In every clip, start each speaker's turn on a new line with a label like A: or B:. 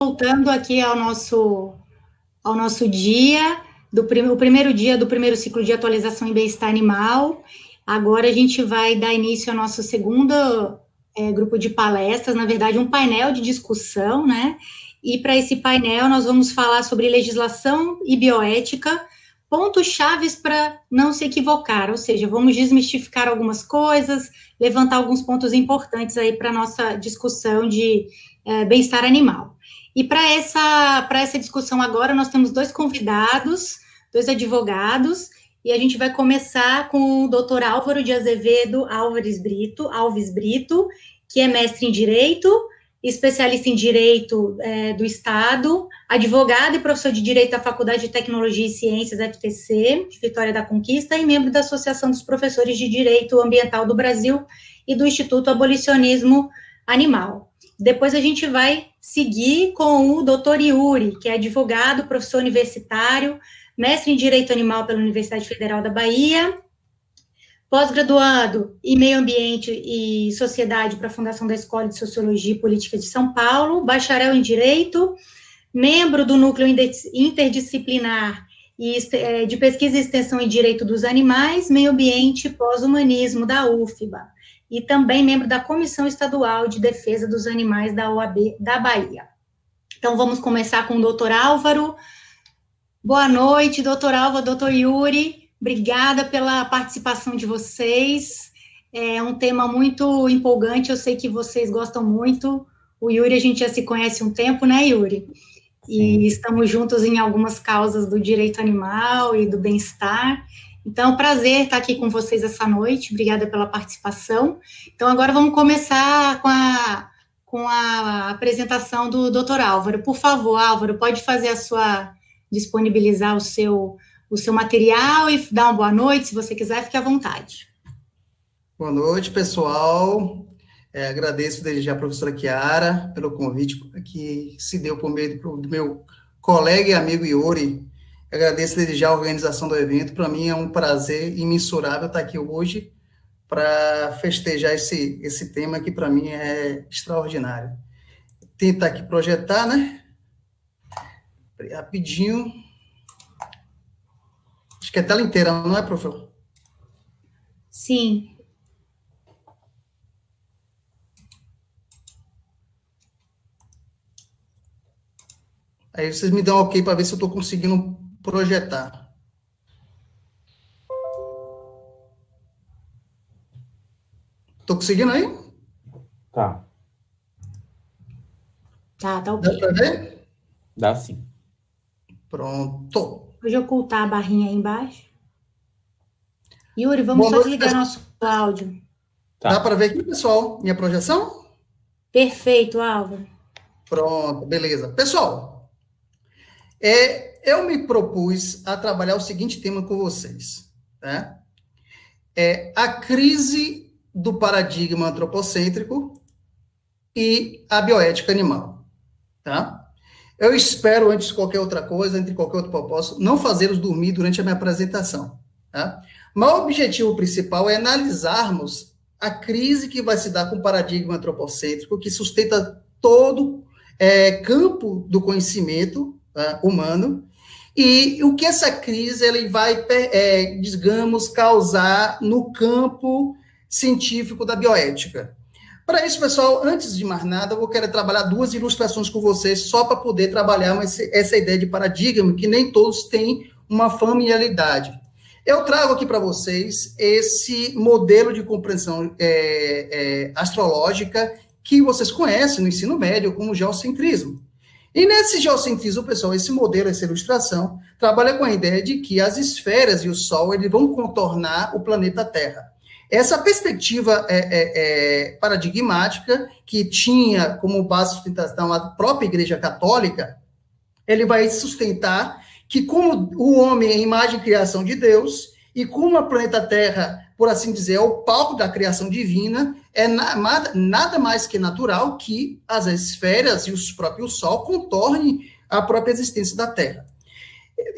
A: Voltando aqui ao nosso dia, o primeiro dia do primeiro ciclo de atualização em bem-estar animal. Agora a gente vai dar início ao nosso segundo grupo de palestras, na verdade um painel de discussão, né? E para esse painel nós vamos falar sobre legislação e bioética, pontos chaves para não se equivocar, ou seja, vamos desmistificar algumas coisas, levantar alguns pontos importantes aí para a nossa discussão de bem-estar animal. E para essa discussão agora, nós temos dois convidados, dois advogados, e a gente vai começar com o doutor Álvaro de Azevedo Alves Brito, que é mestre em Direito, especialista em Direito do Estado, advogado e professor de Direito da Faculdade de Tecnologia e Ciências, FTC, de Vitória da Conquista, e membro da Associação dos Professores de Direito Ambiental do Brasil e do Instituto Abolicionismo Animal. Depois a gente vai seguir com o doutor Yuri, que é advogado, professor universitário, mestre em Direito Animal pela Universidade Federal da Bahia, pós-graduado em Meio Ambiente e Sociedade para a Fundação da Escola de Sociologia e Política de São Paulo, bacharel em Direito, membro do Núcleo Interdisciplinar de Pesquisa e Extensão em Direito dos Animais, Meio Ambiente e Pós-Humanismo da UFBA, e também membro da Comissão Estadual de Defesa dos Animais da OAB da Bahia. Então, vamos começar com o doutor Álvaro. Boa noite, doutor Álvaro, doutor Yuri. Obrigada pela participação de vocês. É um tema muito empolgante, eu sei que vocês gostam muito. O Yuri, a gente já se conhece um tempo, né, Yuri? E estamos juntos em algumas causas do direito animal e do bem-estar. Então, é um prazer estar aqui com vocês essa noite, obrigada pela participação. Então, agora vamos começar com a apresentação do doutor Álvaro. Por favor, Álvaro, pode disponibilizar o seu material e dar uma boa noite, se você quiser, fique à vontade.
B: Boa noite, pessoal. Agradeço desde já a professora Chiara pelo convite que se deu por meio do meu colega e amigo Yuri. Agradeço desde já a organização do evento. Para mim é um prazer imensurável estar aqui hoje para festejar esse tema que para mim é extraordinário. Tentar aqui projetar, né? Rapidinho. Acho que é a tela inteira, não é, professor?
A: Sim.
B: Aí vocês me dão ok para ver se eu estou conseguindo projetar. Estou conseguindo aí?
C: Tá.
A: Tá ok.
B: Dá para ver?
C: Dá sim.
B: Pronto.
A: Pode ocultar a barrinha aí embaixo. Yuri, vamos só desligar nosso áudio.
B: Tá. Dá para ver aqui, pessoal, minha projeção?
A: Perfeito, Álvaro.
B: Pronto, beleza. Pessoal, eu me propus a trabalhar o seguinte tema com vocês, né? A crise do paradigma antropocêntrico e a bioética animal, tá? Eu espero, antes de qualquer outra coisa, entre qualquer outro propósito, não fazê-los dormir durante a minha apresentação, tá? Mas o objetivo principal é analisarmos a crise que vai se dar com o paradigma antropocêntrico, que sustenta todo campo do conhecimento humano, e o que essa crise ele vai, digamos, causar no campo científico da bioética. Para isso, pessoal, antes de mais nada, eu vou querer trabalhar duas ilustrações com vocês, só para poder trabalhar essa ideia de paradigma, que nem todos têm uma familiaridade. Eu trago aqui para vocês esse modelo de compreensão astrológica que vocês conhecem no ensino médio como geocentrismo. E nesse geocentrismo, pessoal, esse modelo, essa ilustração, trabalha com a ideia de que as esferas e o Sol eles vão contornar o planeta Terra. Essa perspectiva paradigmática, que tinha como base de sustentação a própria Igreja Católica, ele vai sustentar que como o homem é a imagem e criação de Deus, e como o planeta Terra, por assim dizer, é o palco da criação divina, é nada mais que natural que as esferas e o próprio Sol contornem a própria existência da Terra.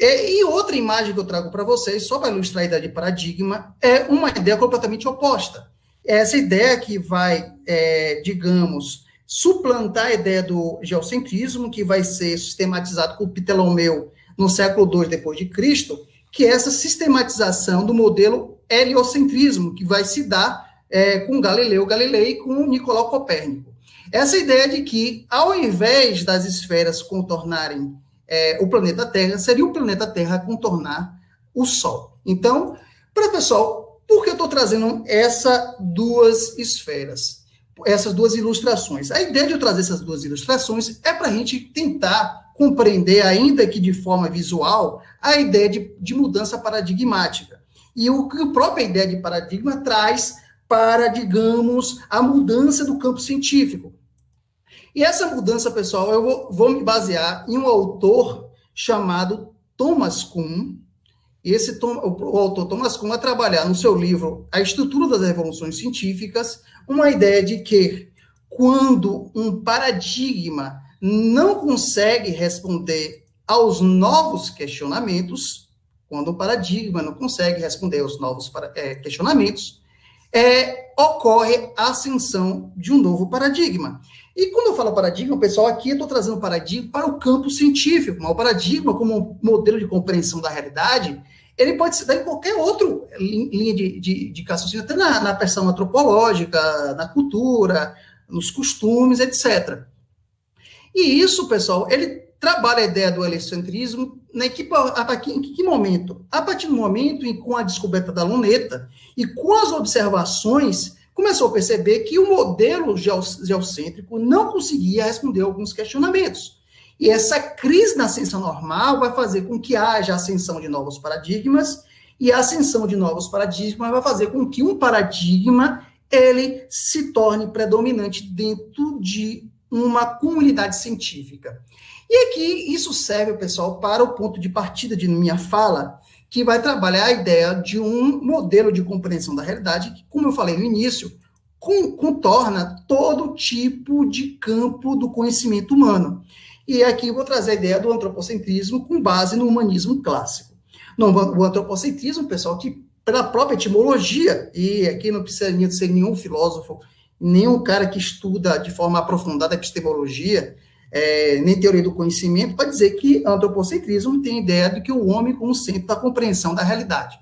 B: E outra imagem que eu trago para vocês, só para ilustrar a ideia de paradigma, é uma ideia completamente oposta. Essa ideia que vai, digamos, suplantar a ideia do geocentrismo, que vai ser sistematizado por Ptolomeu no século II depois de Cristo, que é essa sistematização do modelo heliocentrismo, que vai se dar com Galileu Galilei e com Nicolau Copérnico. Essa ideia de que, ao invés das esferas contornarem o planeta Terra, seria o planeta Terra contornar o Sol. Então, pessoal, por que eu estou trazendo essas duas esferas? Essas duas ilustrações. A ideia de eu trazer essas duas ilustrações é para a gente tentar compreender, ainda que de forma visual, a ideia de mudança paradigmática. E o que a própria ideia de paradigma traz para, digamos, a mudança do campo científico. E essa mudança, pessoal, eu vou me basear em um autor chamado Thomas Kuhn. O autor Thomas Kuhn vai trabalhar no seu livro A Estrutura das Revoluções Científicas uma ideia de que quando um paradigma não consegue responder aos novos questionamentos, quando um paradigma não consegue responder aos novos questionamentos, ocorre a ascensão de um novo paradigma. E quando eu falo paradigma, pessoal, aqui eu estou trazendo o paradigma para o campo científico, mas o paradigma como modelo de compreensão da realidade, ele pode se dar em qualquer outra linha de raciocínio, até na questão antropológica, na cultura, nos costumes, etc. E isso, pessoal, ele trabalha a ideia do heliocentrismo em que momento? A partir do momento em que, com a descoberta da luneta e com as observações, começou a perceber que o modelo geocêntrico não conseguia responder a alguns questionamentos. E essa crise na ascensão normal vai fazer com que haja ascensão de novos paradigmas, e a ascensão de novos paradigmas vai fazer com que um paradigma ele se torne predominante dentro de uma comunidade científica. E aqui isso serve, pessoal, para o ponto de partida de minha fala, que vai trabalhar a ideia de um modelo de compreensão da realidade, que, como eu falei no início, contorna todo tipo de campo do conhecimento humano. E aqui eu vou trazer a ideia do antropocentrismo com base no humanismo clássico. O antropocentrismo, pessoal, que pela própria etimologia, e aqui não precisa ser nenhum filósofo, nenhum cara que estuda de forma aprofundada a epistemologia, nem teoria do conhecimento, para dizer que o antropocentrismo tem a ideia de que o homem como centro da compreensão da realidade.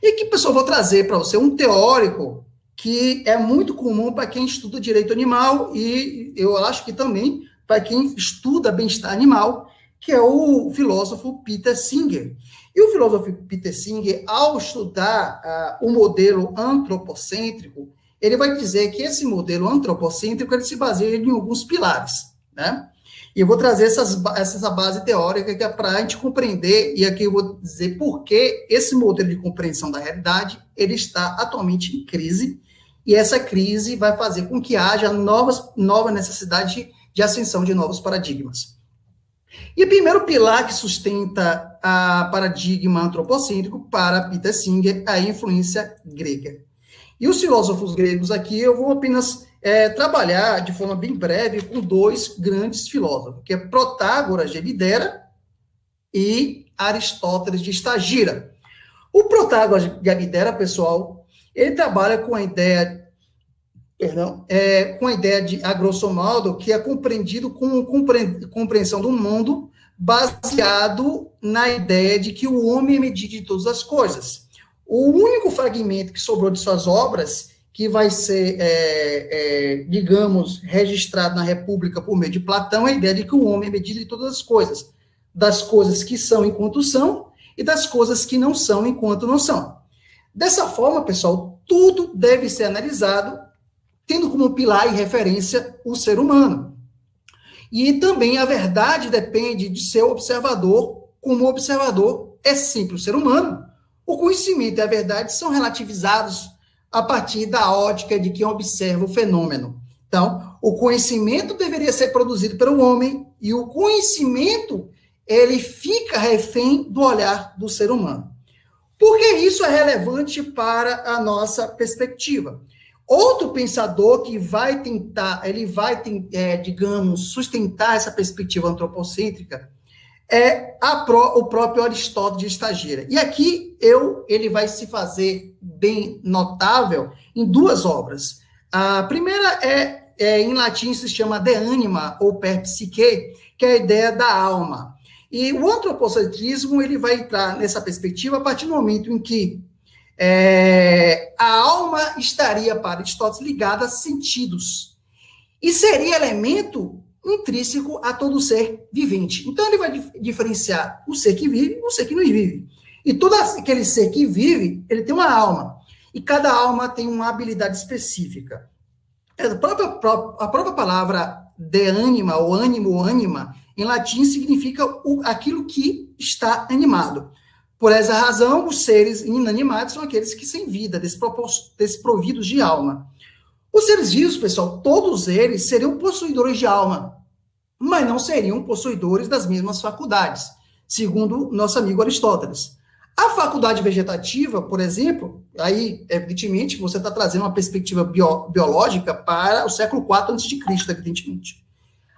B: E aqui, pessoal, vou trazer para você um teórico que é muito comum para quem estuda direito animal e eu acho que também para quem estuda bem-estar animal, que é o filósofo Peter Singer. E o filósofo Peter Singer, ao estudar o modelo antropocêntrico, ele vai dizer que esse modelo antropocêntrico ele se baseia em alguns pilares, né? E eu vou trazer essa base teórica que é para a gente compreender, e aqui eu vou dizer por que esse modelo de compreensão da realidade ele está atualmente em crise, e essa crise vai fazer com que haja nova necessidade de ascensão de novos paradigmas. E o primeiro pilar que sustenta a paradigma antropocêntrico para Peter Singer é a influência grega. E os filósofos gregos aqui eu vou apenas trabalhar de forma bem breve com dois grandes filósofos, que é Protágoras de Abdera e Aristóteles de Estagira. O Protágoras de Abdera, pessoal, ele trabalha com a ideia de, a grosso modo, que é compreendido como compreensão do mundo baseado na ideia de que o homem é medida de todas as coisas. O único fragmento que sobrou de suas obras, que vai ser, digamos, registrado na República por meio de Platão, é a ideia de que o homem é medida de todas as coisas, das coisas que são enquanto são e das coisas que não são enquanto não são. Dessa forma, pessoal, tudo deve ser analisado tendo como pilar e referência o ser humano. E também a verdade depende de ser observador, como o observador é sempre o ser humano. O conhecimento e a verdade são relativizados a partir da ótica de quem observa o fenômeno. Então, o conhecimento deveria ser produzido pelo homem e o conhecimento, ele fica refém do olhar do ser humano. Por que isso é relevante para a nossa perspectiva? Outro pensador que vai tentar, digamos, sustentar essa perspectiva antropocêntrica é o próprio Aristóteles de Estagira. E aqui ele vai se fazer bem notável em duas obras. A primeira é em latim se chama de anima, ou per psyche, que é a ideia da alma. E o antropocentrismo, ele vai entrar nessa perspectiva a partir do momento em que a alma estaria, para Aristóteles, ligada a sentidos. E seria elemento intrínseco a todo ser vivente. Então, ele vai diferenciar o ser que vive e o ser que não vive. E todo aquele ser que vive, ele tem uma alma. E cada alma tem uma habilidade específica. A própria palavra de anima, ou ânimo, ou anima, em latim significa aquilo que está animado. Por essa razão, os seres inanimados são aqueles que sem vida, desprovidos de alma. Os seres vivos, pessoal, todos eles seriam possuidores de alma, mas não seriam possuidores das mesmas faculdades, segundo nosso amigo Aristóteles. A faculdade vegetativa, por exemplo, aí, evidentemente, você está trazendo uma perspectiva biológica para o século IV a.C., evidentemente.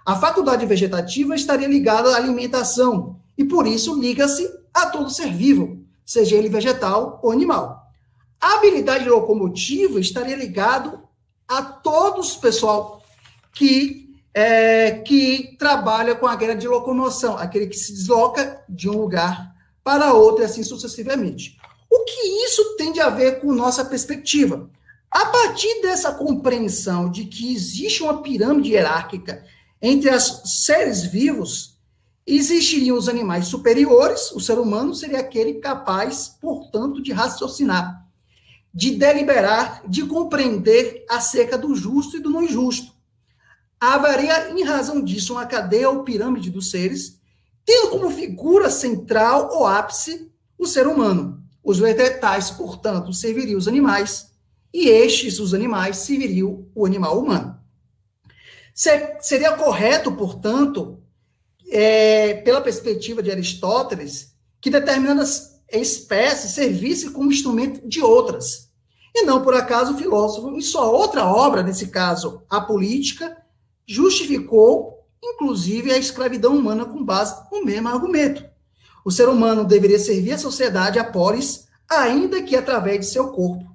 B: A faculdade vegetativa estaria ligada à alimentação, e por isso liga-se a todo ser vivo, seja ele vegetal ou animal. A habilidade locomotiva estaria ligado a todos, pessoal, que trabalha com a guerra de locomoção, aquele que se desloca de um lugar para outro e assim sucessivamente. O que isso tem a ver com nossa perspectiva? A partir dessa compreensão de que existe uma pirâmide hierárquica entre os seres vivos, existiriam os animais superiores, o ser humano seria aquele capaz, portanto, de raciocinar, de deliberar, de compreender acerca do justo e do não justo. Haveria, em razão disso, uma cadeia ou pirâmide dos seres, tendo como figura central ou ápice o ser humano. Os vegetais, portanto, serviriam os animais, e estes, os animais, serviriam o animal humano. Seria correto, portanto, pela perspectiva de Aristóteles, que determinadas espécies servissem como instrumento de outras. E não, por acaso, o filósofo, em sua outra obra, nesse caso, A Política, justificou, inclusive, a escravidão humana com base no mesmo argumento. O ser humano deveria servir à sociedade, a polis, ainda que através de seu corpo.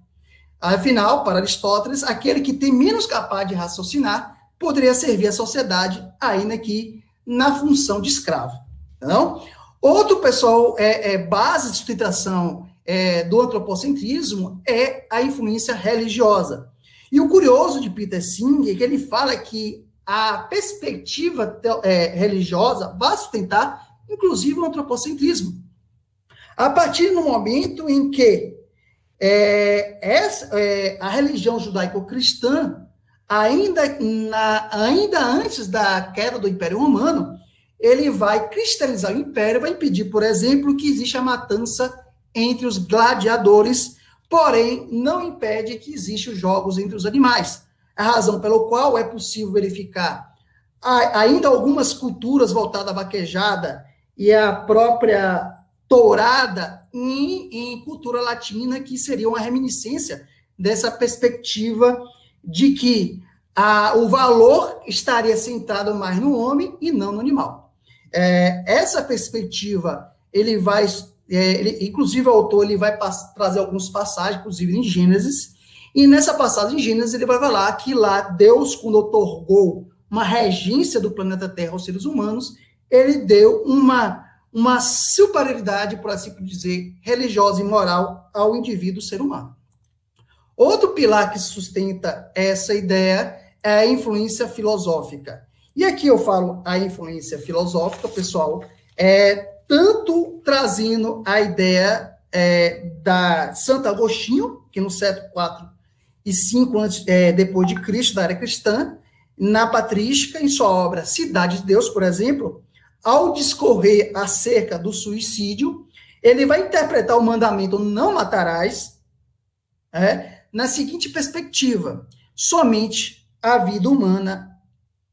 B: Afinal, para Aristóteles, aquele que tem menos capaz de raciocinar poderia servir à sociedade, ainda que na função de escravo. Não? Outro, pessoal, base de sustentação do antropocentrismo é a influência religiosa. E o curioso de Peter Singer é que ele fala que a perspectiva religiosa vai sustentar, inclusive, o antropocentrismo. A partir do momento em que a religião judaico-cristã, ainda antes da queda do Império Romano, ele vai cristalizar o Império, vai impedir, por exemplo, que exista a matança entre os gladiadores, porém, não impede que existam os jogos entre os animais. A razão pela qual é possível verificar ainda algumas culturas voltadas à vaquejada e a própria tourada em cultura latina, que seria uma reminiscência dessa perspectiva de que o valor estaria centrado mais no homem e não no animal. Essa perspectiva, inclusive o autor ele vai trazer algumas passagens, inclusive em Gênesis, e nessa passagem em Gênesis ele vai falar que lá Deus, quando otorgou uma regência do planeta Terra aos seres humanos, ele deu uma superioridade, por assim dizer, religiosa e moral ao indivíduo ser humano. Outro pilar que sustenta essa ideia é a influência filosófica. E aqui eu falo a influência filosófica, pessoal, tanto trazendo a ideia da Santo Agostinho, que no século IV e V depois de Cristo, da era cristã, na patrística, em sua obra Cidade de Deus, por exemplo, ao discorrer acerca do suicídio, ele vai interpretar o mandamento não matarás, na seguinte perspectiva: somente a vida humana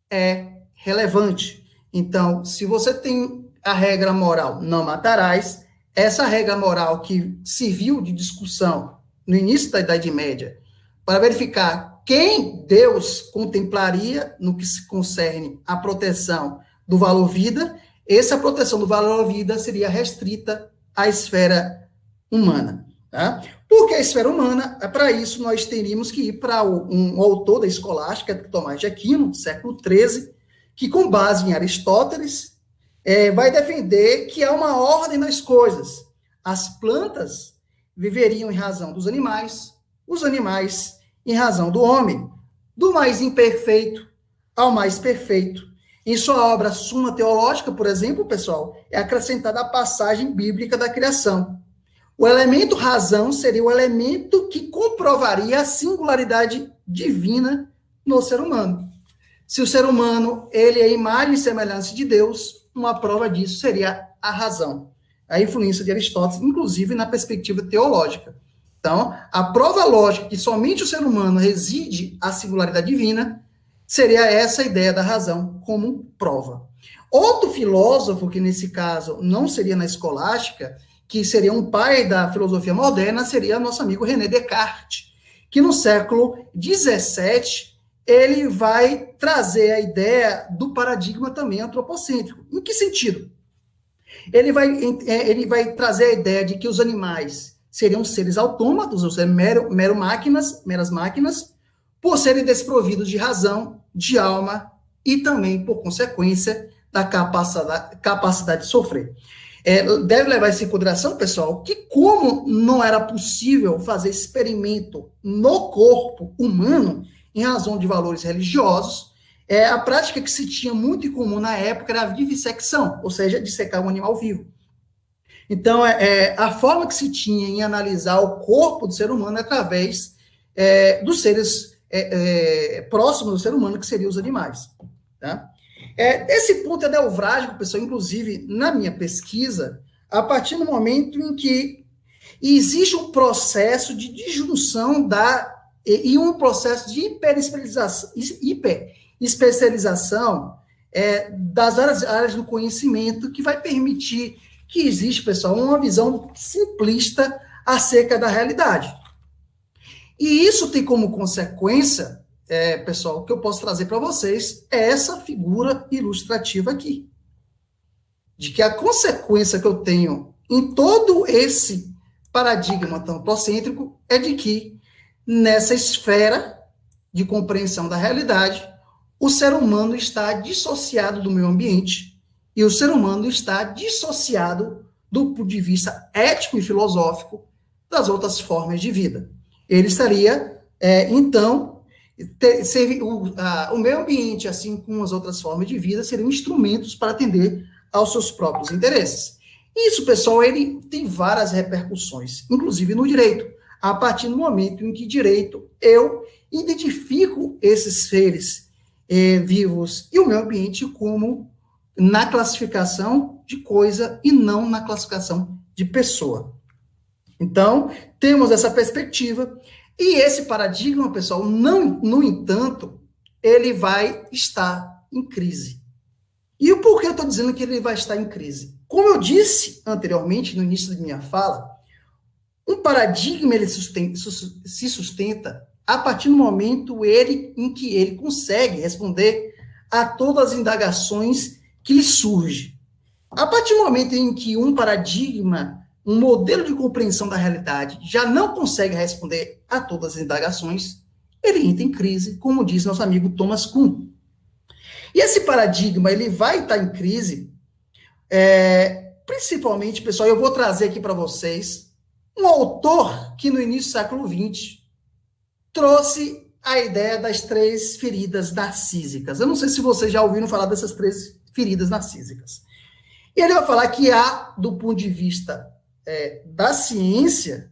B: é relevante. Então, se você tem a regra moral não matarás, essa regra moral que serviu de discussão no início da Idade Média para verificar quem Deus contemplaria no que se concerne à proteção do valor vida, essa proteção do valor vida seria restrita à esfera humana. Tá? Porque a esfera humana, para isso, nós teríamos que ir para um autor da escolástica, Tomás de Aquino, século XIII, que, com base em Aristóteles, vai defender que há uma ordem nas coisas. As plantas viveriam em razão dos animais, os animais em razão do homem, do mais imperfeito ao mais perfeito. Em sua obra Suma Teológica, por exemplo, pessoal, é acrescentada a passagem bíblica da criação. O elemento razão seria o elemento que comprovaria a singularidade divina no ser humano. Se o ser humano ele é a imagem e semelhança de Deus, uma prova disso seria a razão. A influência de Aristóteles, inclusive na perspectiva teológica. Então, a prova lógica que somente o ser humano reside a singularidade divina seria essa ideia da razão como prova. Outro filósofo, que nesse caso não seria na escolástica, que seria um pai da filosofia moderna, seria nosso amigo René Descartes, que no século XVII ele vai trazer a ideia do paradigma também antropocêntrico. Em que sentido? Ele vai trazer a ideia de que os animais seriam seres autômatos, ou seja, meras máquinas, por serem desprovidos de razão, de alma e também, por consequência, da capacidade de sofrer. Deve levar isso em consideração, pessoal, que como não era possível fazer experimento no corpo humano, em razão de valores religiosos, a prática que se tinha muito em comum na época era a vivissecção, ou seja, dissecar um animal vivo. Então, a forma que se tinha em analisar o corpo do ser humano é através dos seres próximos do ser humano, que seriam os animais. Tá? Esse ponto é nevrálgico, pessoal, inclusive na minha pesquisa, a partir do momento em que existe um processo de disjunção e um processo de hiperespecialização das áreas do conhecimento, que vai permitir que existe, pessoal, uma visão simplista acerca da realidade. E isso tem como consequência, pessoal, o que eu posso trazer para vocês é essa figura ilustrativa aqui. De que a consequência que eu tenho em todo esse paradigma antropocêntrico é de que, nessa esfera de compreensão da realidade, o ser humano está dissociado do meio ambiente e o ser humano está dissociado do ponto de vista ético e filosófico das outras formas de vida. Ele estaria, então, o meio ambiente, assim como as outras formas de vida, seriam instrumentos para atender aos seus próprios interesses. Isso, pessoal, ele tem várias repercussões, inclusive no direito, a partir do momento em que direito eu identifico esses seres vivos e o meio ambiente como na classificação de coisa e não na classificação de pessoa. Então, temos essa perspectiva, e esse paradigma, pessoal, no entanto, ele vai estar em crise. E o porquê eu estou dizendo que ele vai estar em crise? Como eu disse anteriormente, no início da minha fala, um paradigma ele se sustenta a partir do momento em que ele consegue responder a todas as indagações que lhe surgem. A partir do momento em que um paradigma, um modelo de compreensão da realidade já não consegue responder a todas as indagações, ele entra em crise, como diz nosso amigo Thomas Kuhn. E esse paradigma ele vai estar em crise, principalmente, pessoal, eu vou trazer aqui para vocês um autor que no início do século XX trouxe a ideia das 3 feridas narcísicas. Eu não sei se vocês já ouviram falar dessas 3 feridas narcísicas. E ele vai falar que há, do ponto de vista da ciência,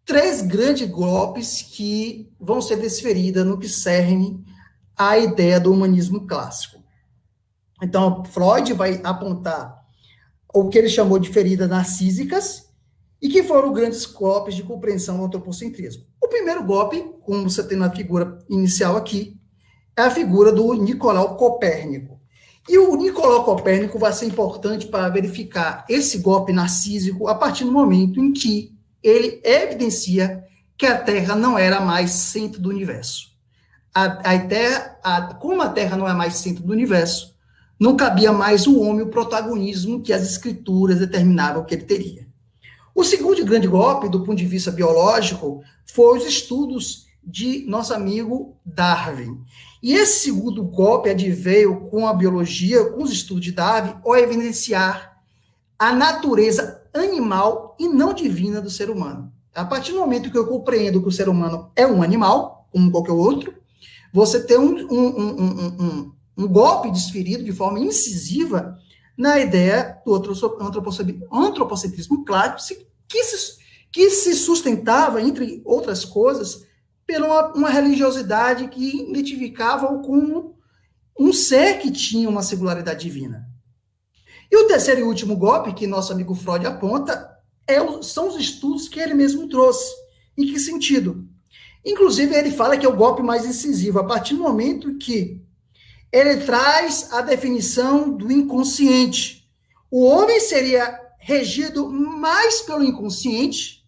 B: 3 grandes golpes que vão ser desferidas no que cerne à ideia do humanismo clássico. Então, Freud vai apontar o que ele chamou de feridas narcísicas e que foram grandes golpes de compreensão do antropocentrismo. O primeiro golpe, como você tem na figura inicial aqui, é a figura do Nicolau Copérnico. E o Nicolau Copérnico vai ser importante para verificar esse golpe narcísico a partir do momento em que ele evidencia que a Terra não era mais centro do universo. Como a Terra não é mais centro do universo, não cabia mais o homem o protagonismo que as escrituras determinavam que ele teria. O segundo grande golpe, do ponto de vista biológico, foi os estudos de nosso amigo Darwin. E esse segundo golpe adveio com a biologia, com os estudos de Darwin, ao evidenciar a natureza animal e não divina do ser humano. A partir do momento que eu compreendo que o ser humano é um animal, como qualquer outro, você tem um golpe desferido de forma incisiva na ideia do antropocentrismo clássico, que se sustentava, entre outras coisas, pela uma religiosidade que identificava-o como um ser que tinha uma singularidade divina. E o terceiro e último golpe que nosso amigo Freud aponta são os estudos que ele mesmo trouxe. Em que sentido? Inclusive, ele fala que é o golpe mais incisivo, a partir do momento que ele traz a definição do inconsciente. O homem seria regido mais pelo inconsciente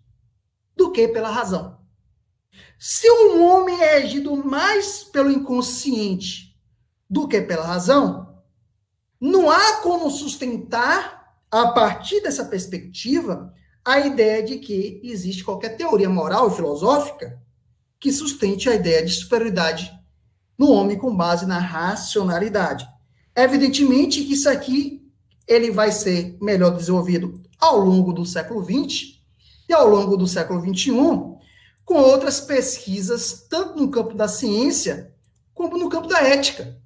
B: do que pela razão. Se um homem é regido mais pelo inconsciente do que pela razão, não há como sustentar, a partir dessa perspectiva, a ideia de que existe qualquer teoria moral e filosófica que sustente a ideia de superioridade no homem com base na racionalidade. Evidentemente que isso aqui ele vai ser melhor desenvolvido ao longo do século XX e ao longo do século XXI, com outras pesquisas, tanto no campo da ciência, como no campo da ética.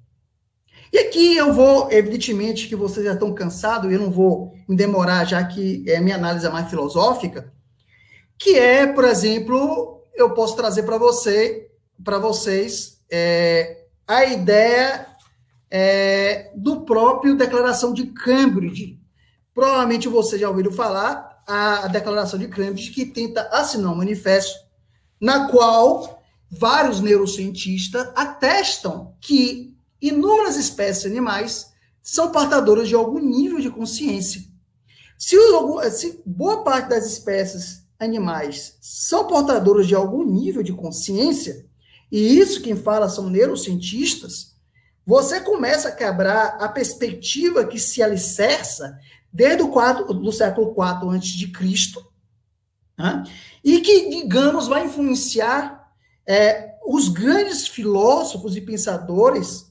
B: E aqui eu vou, evidentemente, que vocês já estão cansados, eu não vou me demorar, já que minha análise é mais filosófica, que é, por exemplo, eu posso trazer para vocês a ideia do próprio Declaração de Cambridge. Provavelmente vocês já ouviram falar a Declaração de Cambridge, que tenta assinar um manifesto na qual vários neurocientistas atestam que inúmeras espécies animais são portadoras de algum nível de consciência. Se boa parte das espécies animais são portadoras de algum nível de consciência, e isso quem fala são neurocientistas, você começa a quebrar a perspectiva que se alicerça desde do século IV a.C., né? E que, digamos, vai influenciar os grandes filósofos e pensadores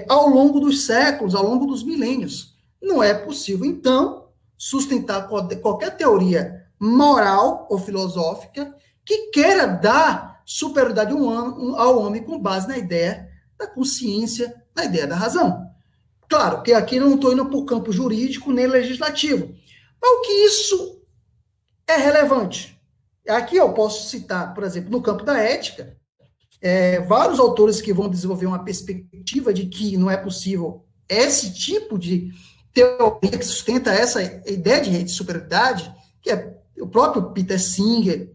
B: ao longo dos séculos, ao longo dos milênios. Não é possível, então, sustentar qualquer teoria moral ou filosófica que queira dar superioridade ao homem com base na ideia da consciência, na ideia da razão. Claro que aqui eu não estou indo para o campo jurídico nem legislativo, mas o que isso é relevante? Aqui eu posso citar, por exemplo, no campo da ética, vários autores que vão desenvolver uma perspectiva de que não é possível esse tipo de teoria que sustenta essa ideia de rede de superioridade, que é o próprio Peter Singer,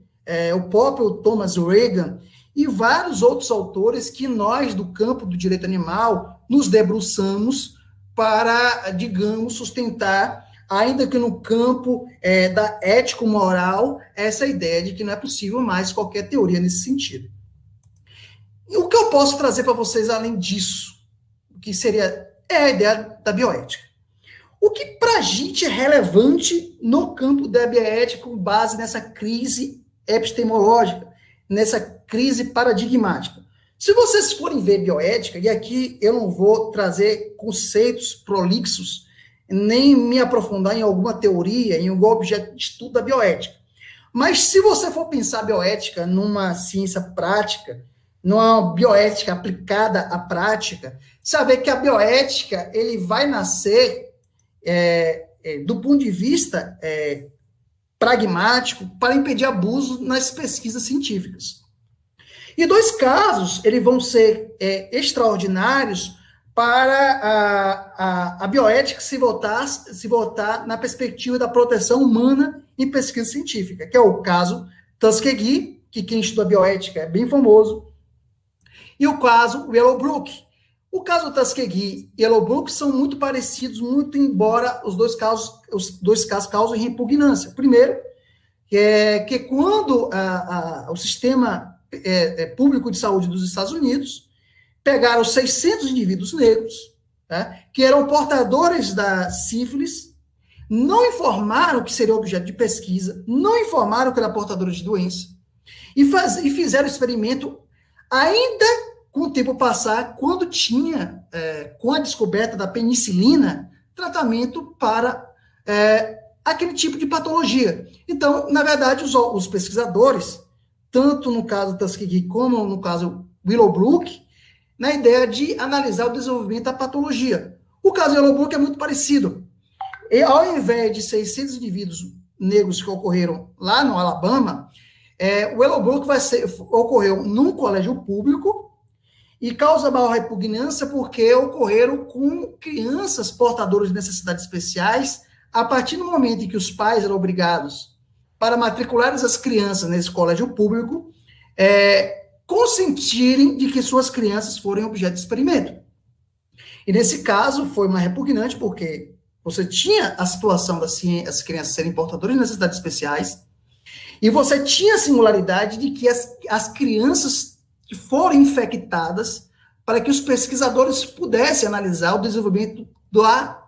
B: o próprio Thomas Reagan, e vários outros autores que nós, do campo do direito animal, nos debruçamos para, digamos, sustentar, ainda que no campo da ético-moral, essa ideia de que não é possível mais qualquer teoria nesse sentido. E o que eu posso trazer para vocês além disso, que seria a ideia da bioética? O que para a gente é relevante no campo da bioética com base nessa crise epistemológica, nessa crise paradigmática? Se vocês forem ver bioética, e aqui eu não vou trazer conceitos prolixos, nem me aprofundar em alguma teoria, em algum objeto de estudo da bioética, mas se você for pensar bioética numa ciência prática, numa bioética aplicada à prática, saber que a bioética ele vai nascer do ponto de vista pragmático para impedir abuso nas pesquisas científicas. E dois casos eles vão ser extraordinários para a bioética se voltar na perspectiva da proteção humana em pesquisa científica, que é o caso Tuskegee, que quem estuda bioética é bem famoso, e o caso Willowbrook. O caso Tuskegee e Willowbrook são muito parecidos, muito embora os dois casos causem repugnância. Primeiro, que quando o sistema público de saúde dos Estados Unidos pegaram 600 indivíduos negros, né, que eram portadores da sífilis, não informaram que seria objeto de pesquisa, não informaram que era portador de doença, e fizeram experimento ainda com o tempo passar, quando tinha, com a descoberta da penicilina, tratamento para aquele tipo de patologia. Então, na verdade, os pesquisadores, tanto no caso Tuskegee como no caso Willowbrook, na ideia de analisar o desenvolvimento da patologia. O caso Willowbrook é muito parecido. E, ao invés de 600 indivíduos negros que ocorreram lá no Alabama, o Willowbrook ocorreu num colégio público e causa maior repugnância porque ocorreram com crianças portadoras de necessidades especiais a partir do momento em que os pais eram obrigados para matricular essas crianças nesse colégio público, consentirem de que suas crianças forem objeto de experimento. E nesse caso foi uma repugnante porque você tinha a situação das crianças serem portadoras de necessidades especiais e você tinha a singularidade de que as crianças que foram infectadas para que os pesquisadores pudessem analisar o desenvolvimento da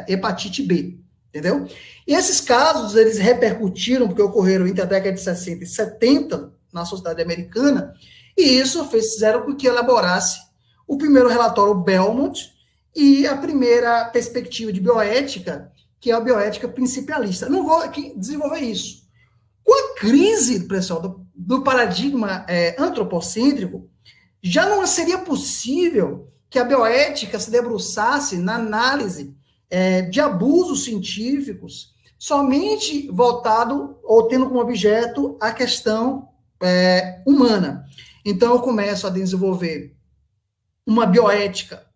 B: hepatite B, entendeu? E esses casos, eles repercutiram, porque ocorreram entre a década de 60 e 70 na sociedade americana, e isso fizeram com que elaborasse o primeiro relatório Belmont e a primeira perspectiva de bioética, que é a bioética principialista. Não vou aqui desenvolver isso. Com a crise, pessoal, do paradigma antropocêntrico, já não seria possível que a bioética se debruçasse na análise de abusos científicos somente voltado ou tendo como objeto a questão humana. Então, eu começo a desenvolver uma bioética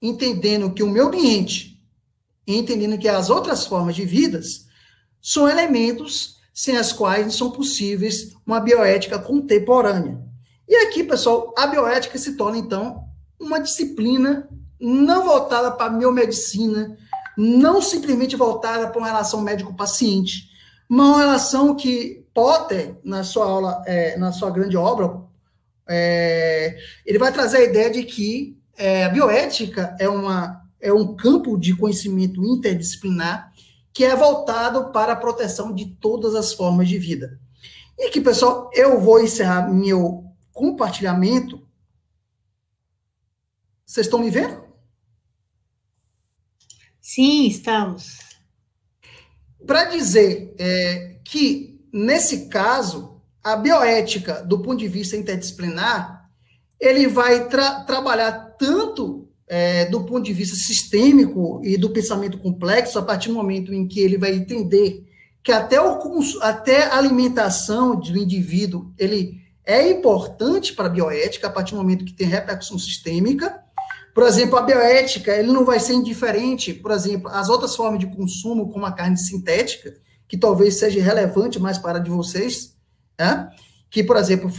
B: entendendo que o meio ambiente, entendendo que as outras formas de vidas são elementos sem as quais não são possíveis uma bioética contemporânea. E aqui, pessoal, a bioética se torna, então, uma disciplina não voltada para a biomedicina, não simplesmente voltada para uma relação médico-paciente, uma relação que Potter, na sua aula, na sua grande obra, ele vai trazer a ideia de que a bioética é um campo de conhecimento interdisciplinar que é voltado para a proteção de todas as formas de vida. E aqui, pessoal, eu vou encerrar meu compartilhamento. Vocês estão me vendo?
A: Sim, estamos.
B: Para dizer que, nesse caso, a bioética, do ponto de vista interdisciplinar, ele vai trabalhar tanto do ponto de vista sistêmico e do pensamento complexo, a partir do momento em que ele vai entender que até a alimentação do indivíduo, ele é importante para a bioética, a partir do momento que tem repercussão sistêmica. Por exemplo, a bioética, ele não vai ser indiferente, por exemplo, às outras formas de consumo, como a carne sintética, que talvez seja relevante mais para a de vocês, que, por exemplo,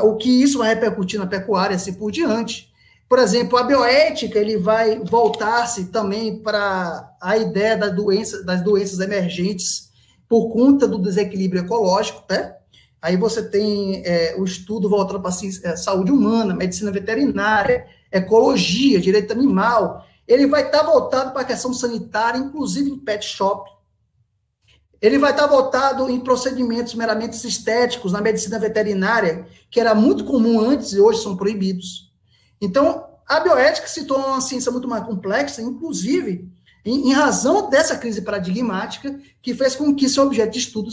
B: o que isso vai repercutir na pecuária, assim por diante. Por exemplo, a bioética, ele vai voltar-se também para a ideia das doenças emergentes por conta do desequilíbrio ecológico, né? Aí você tem o estudo voltado para a saúde humana, medicina veterinária, ecologia, direito animal. Ele vai estar voltado para a questão sanitária, inclusive em pet shop. Ele vai estar voltado em procedimentos meramente estéticos, na medicina veterinária, que era muito comum antes e hoje são proibidos. Então, a bioética se torna uma ciência muito mais complexa, inclusive em razão dessa crise paradigmática, que fez com que seu objeto de estudo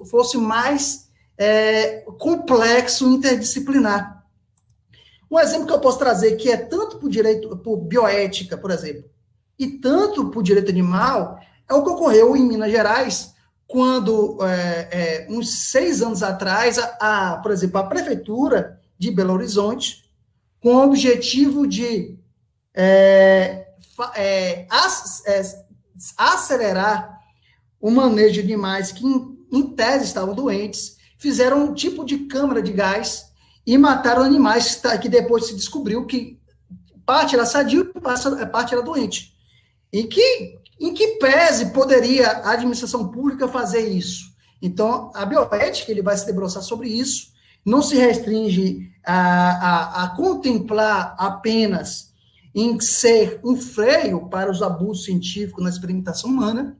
B: fosse mais complexo e interdisciplinar. Um exemplo que eu posso trazer, que é tanto por bioética, por exemplo, e tanto por direito animal, é o que ocorreu em Minas Gerais, quando, uns 6 anos atrás, por exemplo, a Prefeitura de Belo Horizonte, com o objetivo de acelerar o manejo de animais que, em tese, estavam doentes, fizeram um tipo de câmara de gás e mataram animais que depois se descobriu que parte era sadio e parte era doente. Em que pese poderia a administração pública fazer isso? Então, a bioética, ele vai se debruçar sobre isso, não se restringe a contemplar apenas em ser um freio para os abusos científicos na experimentação humana,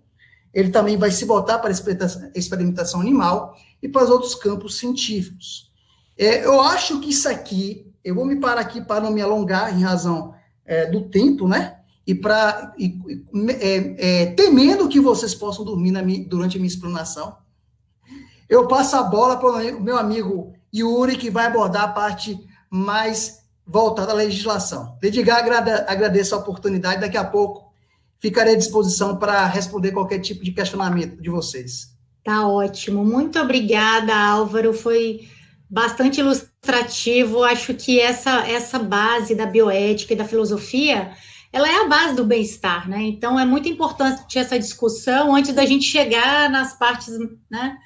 B: ele também vai se voltar para a experimentação animal e para os outros campos científicos. Eu acho que isso aqui, eu vou me parar aqui para não me alongar em razão do tempo, né? Temendo que vocês possam dormir durante a minha explanação, eu passo a bola para o meu amigo Yuri, que vai abordar a parte mais voltada à legislação. Desde já agradeço a oportunidade, daqui a pouco ficarei à disposição para responder qualquer tipo de questionamento de vocês.
A: Tá ótimo. Muito obrigada, Álvaro. Foi bastante ilustrativo. Acho que essa base da bioética e da filosofia, ela é a base do bem-estar, né? Então, é muito importante essa discussão antes da gente chegar nas partes, né,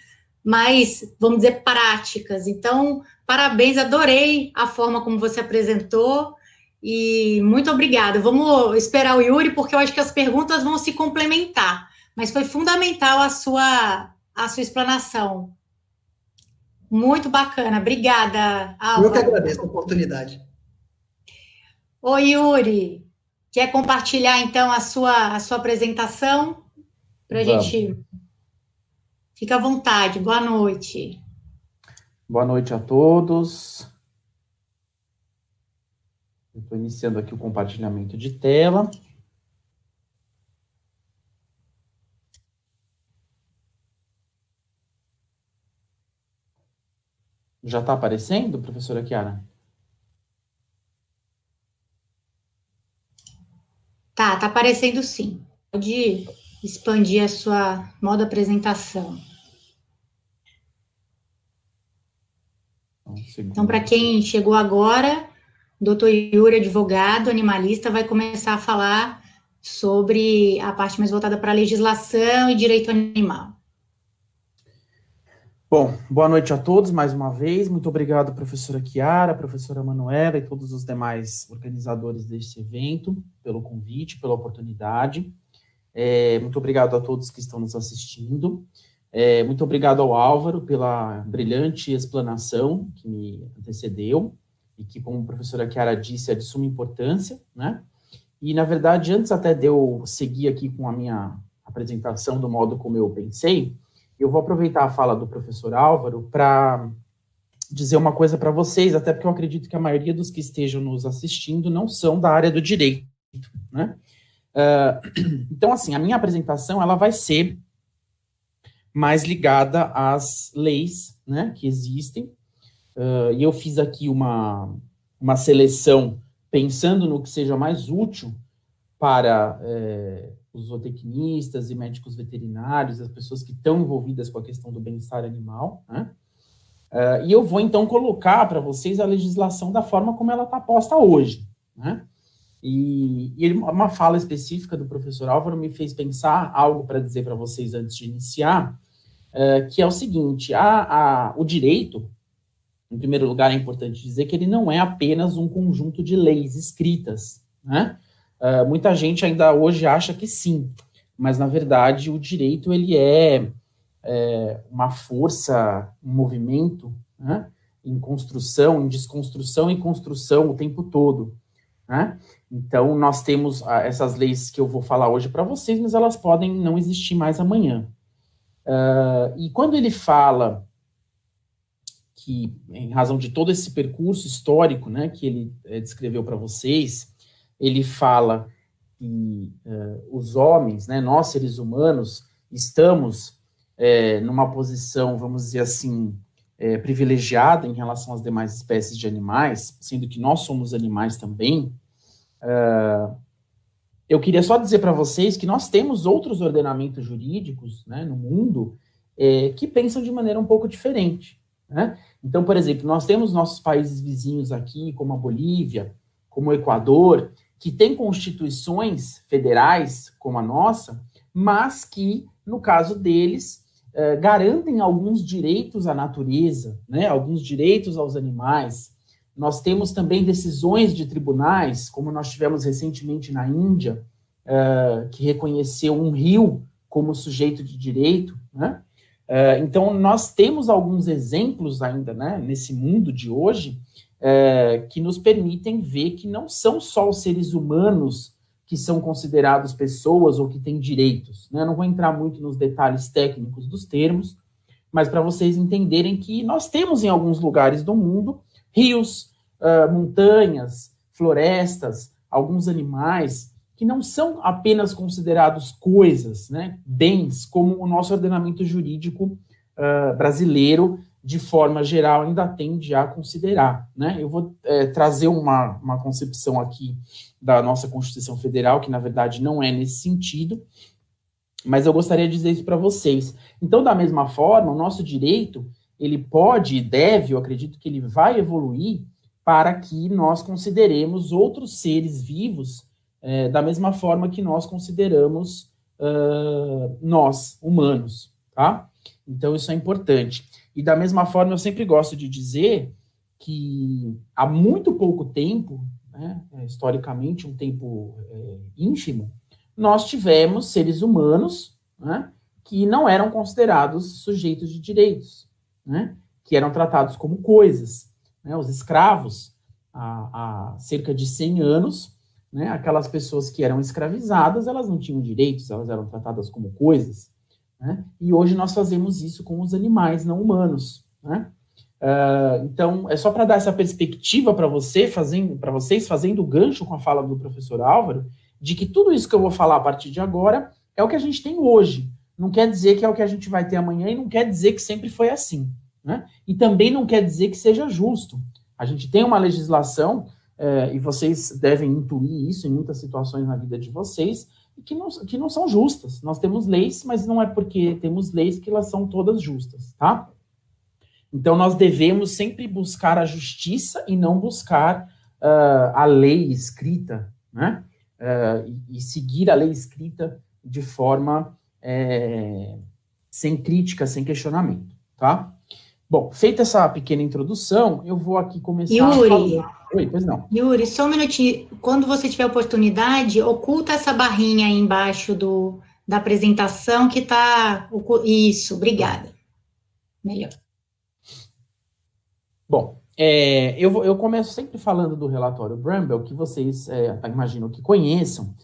A: mais, vamos dizer, práticas. Então, parabéns, adorei a forma como você apresentou e muito obrigada. Vamos esperar o Yuri, porque eu acho que as perguntas vão se complementar, mas foi fundamental a sua explanação. Muito bacana, obrigada, Álvaro.
B: Eu que agradeço a oportunidade.
A: Oi, Yuri, quer compartilhar, então, a sua apresentação? Para a gente... Fica à vontade, boa noite.
C: Boa noite a todos. Eu estou iniciando aqui o compartilhamento de tela. Já está aparecendo, professora Chiara?
A: Tá aparecendo sim. Pode expandir a sua modo apresentação. Então, para quem chegou agora, o doutor Yuri, advogado, animalista, vai começar a falar sobre a parte mais voltada para a legislação e direito animal.
C: Bom, boa noite a todos mais uma vez. Muito obrigado, professora Chiara, professora Manuela e todos os demais organizadores deste evento, pelo convite, pela oportunidade. Muito obrigado a todos que estão nos assistindo. Muito obrigado ao Álvaro pela brilhante explanação que me antecedeu e que, como a professora Chiara disse, é de suma importância, né? E, na verdade, antes até de eu seguir aqui com a minha apresentação do modo como eu pensei, eu vou aproveitar a fala do professor Álvaro para dizer uma coisa para vocês, até porque eu acredito que a maioria dos que estejam nos assistindo não são da área do direito, né? Então, assim, a minha apresentação, ela vai ser mais ligada às leis, né, que existem, e eu fiz aqui uma seleção pensando no que seja mais útil para os zootecnistas e médicos veterinários, as pessoas que estão envolvidas com a questão do bem-estar animal, né? E eu vou, então, colocar para vocês a legislação da forma como ela está posta hoje, né? E uma fala específica do professor Álvaro me fez pensar algo para dizer para vocês antes de iniciar, que é o seguinte: o direito, em primeiro lugar, é importante dizer que ele não é apenas um conjunto de leis escritas, né? Muita gente ainda hoje acha que sim, mas, na verdade, o direito ele é uma força, um movimento, né, em construção, em desconstrução e construção o tempo todo, né? Então, nós temos essas leis que eu vou falar hoje para vocês, mas elas podem não existir mais amanhã. E quando ele fala que, em razão de todo esse percurso histórico, né, que ele descreveu para vocês, ele fala que os homens, né, nós seres humanos, estamos numa posição, vamos dizer assim, privilegiada em relação às demais espécies de animais, sendo que nós somos animais também. Eu queria só dizer para vocês que nós temos outros ordenamentos jurídicos, né, no mundo que pensam de maneira um pouco diferente, né? Então, por exemplo, nós temos nossos países vizinhos aqui, como a Bolívia, como o Equador, que têm constituições federais, como a nossa, mas que, no caso deles, garantem alguns direitos à natureza, né, alguns direitos aos animais. Nós temos também decisões de tribunais, como nós tivemos recentemente na Índia, que reconheceu um rio como sujeito de direito, né? Então, nós temos alguns exemplos ainda, né, nesse mundo de hoje, que nos permitem ver que não são só os seres humanos que são considerados pessoas ou que têm direitos, né? Eu não vou entrar muito nos detalhes técnicos dos termos, mas para vocês entenderem que nós temos em alguns lugares do mundo rios, montanhas, florestas, alguns animais que não são apenas considerados coisas, né, bens, como o nosso ordenamento jurídico brasileiro, de forma geral, ainda tende a considerar, né? Eu vou trazer uma concepção aqui da nossa Constituição Federal, que na verdade não é nesse sentido, mas eu gostaria de dizer isso para vocês. Então, da mesma forma, o nosso direito, ele pode e deve, eu acredito que ele vai evoluir para que nós consideremos outros seres vivos da mesma forma que nós consideramos nós, humanos, tá? Então, isso é importante. E da mesma forma, eu sempre gosto de dizer que há muito pouco tempo, né, historicamente, um tempo ínfimo, nós tivemos seres humanos, né, que não eram considerados sujeitos de direitos, né, que eram tratados como coisas. Né, os escravos, há cerca de 100 anos, né, aquelas pessoas que eram escravizadas, elas não tinham direitos, elas eram tratadas como coisas. Né, e hoje nós fazemos isso com os animais não humanos. Né? Então, é só para dar essa perspectiva para vocês, fazendo o gancho com a fala do professor Álvaro, de que tudo isso que eu vou falar a partir de agora é o que a gente tem hoje. Não quer dizer que é o que a gente vai ter amanhã e não quer dizer que sempre foi assim. Né? E também não quer dizer que seja justo. A gente tem uma legislação, e vocês devem intuir isso em muitas situações na vida de vocês, que não são justas. Nós temos leis, mas não é porque temos leis que elas são todas justas, tá? Então, nós devemos sempre buscar a justiça e não buscar a lei escrita, né? E seguir a lei escrita de forma sem crítica, sem questionamento, tá? Bom, feita essa pequena introdução, eu vou aqui começar
A: Yuri,
C: a falar. Oi, pois não.
A: Yuri, só um minutinho. Quando você tiver oportunidade, oculta essa barrinha aí embaixo da apresentação que está... Isso, obrigada. Melhor.
C: Bom, eu começo sempre falando do relatório Bramble, que vocês imagino que conheçam,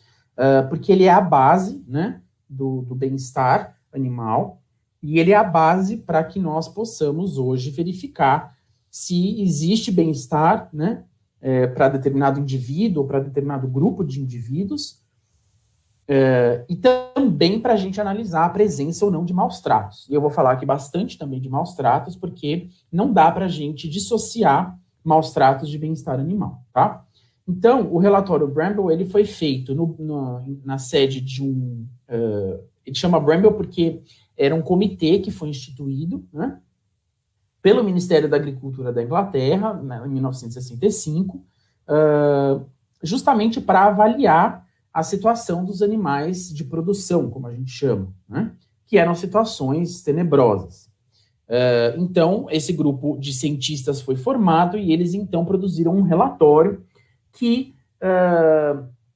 C: porque ele é a base, né, do bem-estar animal, e ele é a base para que nós possamos hoje verificar se existe bem-estar, né, para determinado indivíduo ou para determinado grupo de indivíduos, e também para a gente analisar a presença ou não de maus tratos. E eu vou falar aqui bastante também de maus tratos, porque não dá para a gente dissociar maus tratos de bem-estar animal, tá? Então, o relatório Bramble, ele foi feito na sede de ele chama Bramble porque era um comitê que foi instituído, né, pelo Ministério da Agricultura da Inglaterra, né, em 1965, justamente para avaliar a situação dos animais de produção, como a gente chama, né, que eram situações tenebrosas. Então, esse grupo de cientistas foi formado e eles, então, produziram um relatório que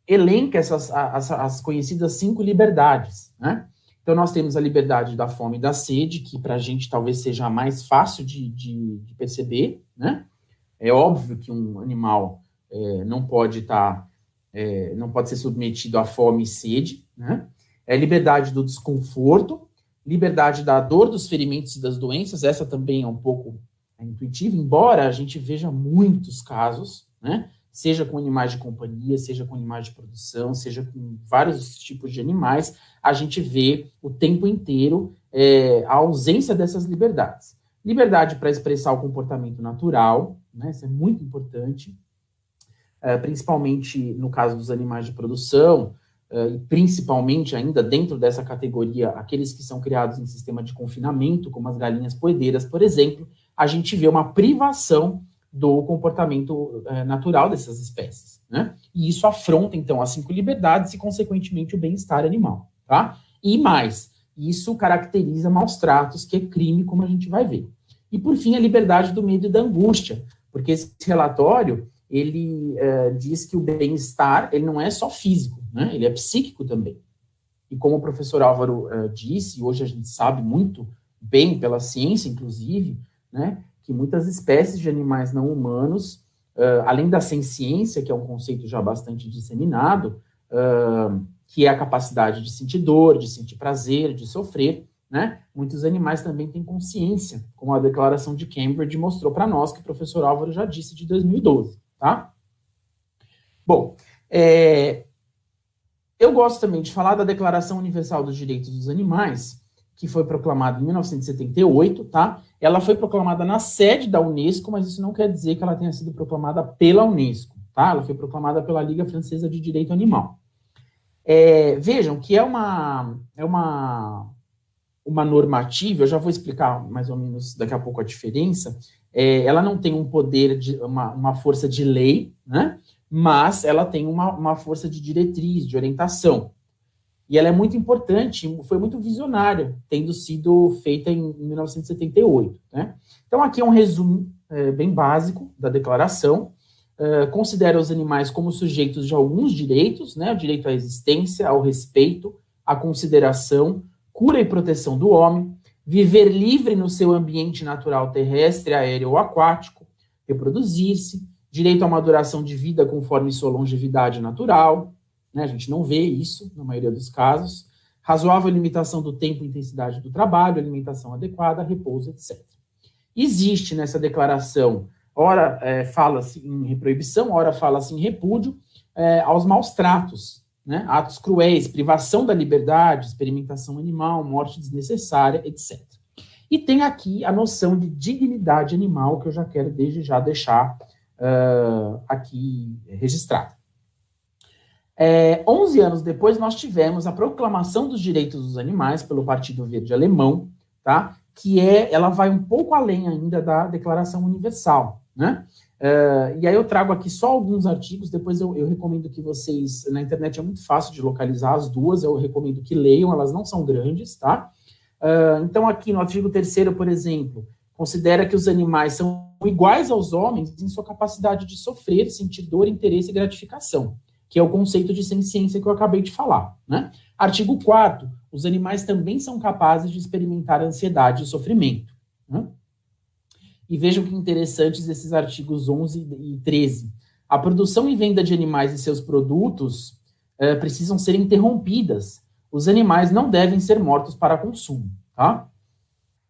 C: elenca as conhecidas 5 liberdades, né? Então, nós temos a liberdade da fome e da sede, que para a gente talvez seja a mais fácil de perceber, né? É óbvio que um animal não pode ser submetido à fome e sede, né? É liberdade do desconforto, liberdade da dor, dos ferimentos e das doenças, essa também é um pouco intuitiva, embora a gente veja muitos casos, né? Seja com animais de companhia, seja com animais de produção, seja com vários tipos de animais, a gente vê o tempo inteiro a ausência dessas liberdades. Liberdade para expressar o comportamento natural, né, isso é muito importante, principalmente no caso dos animais de produção, e principalmente ainda dentro dessa categoria, aqueles que são criados em sistema de confinamento, como as galinhas poedeiras, por exemplo, a gente vê uma privação do comportamento natural dessas espécies, né? E isso afronta, então, as 5 liberdades e, consequentemente, o bem-estar animal, tá? E mais, isso caracteriza maus tratos, que é crime, como a gente vai ver. E, por fim, a liberdade do medo e da angústia, porque esse relatório, ele diz que o bem-estar, ele não é só físico, né? Ele é psíquico também. E como o professor Álvaro disse, hoje a gente sabe muito bem, pela ciência, inclusive, né, que muitas espécies de animais não humanos, além da senciência, que é um conceito já bastante disseminado, que é a capacidade de sentir dor, de sentir prazer, de sofrer, né? Muitos animais também têm consciência, como a Declaração de Cambridge mostrou para nós, que o professor Álvaro já disse, de 2012, tá? Bom, eu gosto também de falar da Declaração Universal dos Direitos dos Animais, que foi proclamada em 1978, tá? Ela foi proclamada na sede da Unesco, mas isso não quer dizer que ela tenha sido proclamada pela Unesco, tá? Ela foi proclamada pela Liga Francesa de Direito Animal. Vejam que é uma normativa, eu já vou explicar mais ou menos daqui a pouco a diferença, ela não tem um poder, uma força de lei, né? Mas ela tem uma força de diretriz, de orientação. E ela é muito importante, foi muito visionária, tendo sido feita em 1978. Né? Então, aqui é um resumo bem básico da declaração. Considera os animais como sujeitos de alguns direitos, né? O direito à existência, ao respeito, à consideração, cura e proteção do homem, viver livre no seu ambiente natural terrestre, aéreo ou aquático, reproduzir-se, direito a uma duração de vida conforme sua longevidade natural, né? A gente não vê isso na maioria dos casos, razoável limitação do tempo e intensidade do trabalho, alimentação adequada, repouso, etc. Existe nessa declaração, ora fala-se em proibição, ora fala-se em repúdio aos maus tratos, né? Atos cruéis, privação da liberdade, experimentação animal, morte desnecessária, etc. E tem aqui a noção de dignidade animal, que eu já quero desde já deixar aqui registrado. 11 anos depois, nós tivemos a Proclamação dos Direitos dos Animais pelo Partido Verde Alemão, tá? Que ela vai um pouco além ainda da Declaração Universal, né? E aí eu trago aqui só alguns artigos, depois eu recomendo que vocês, na internet é muito fácil de localizar as duas, eu recomendo que leiam, elas não são grandes, tá? Então aqui no artigo 3º, por exemplo, considera que os animais são iguais aos homens em sua capacidade de sofrer, sentir dor, interesse e gratificação, que é o conceito de senciência que eu acabei de falar, né? Artigo 4º, os animais também são capazes de experimentar ansiedade e sofrimento, né? E vejam que interessantes esses artigos 11 e 13. A produção e venda de animais e seus produtos precisam ser interrompidas. Os animais não devem ser mortos para consumo, tá?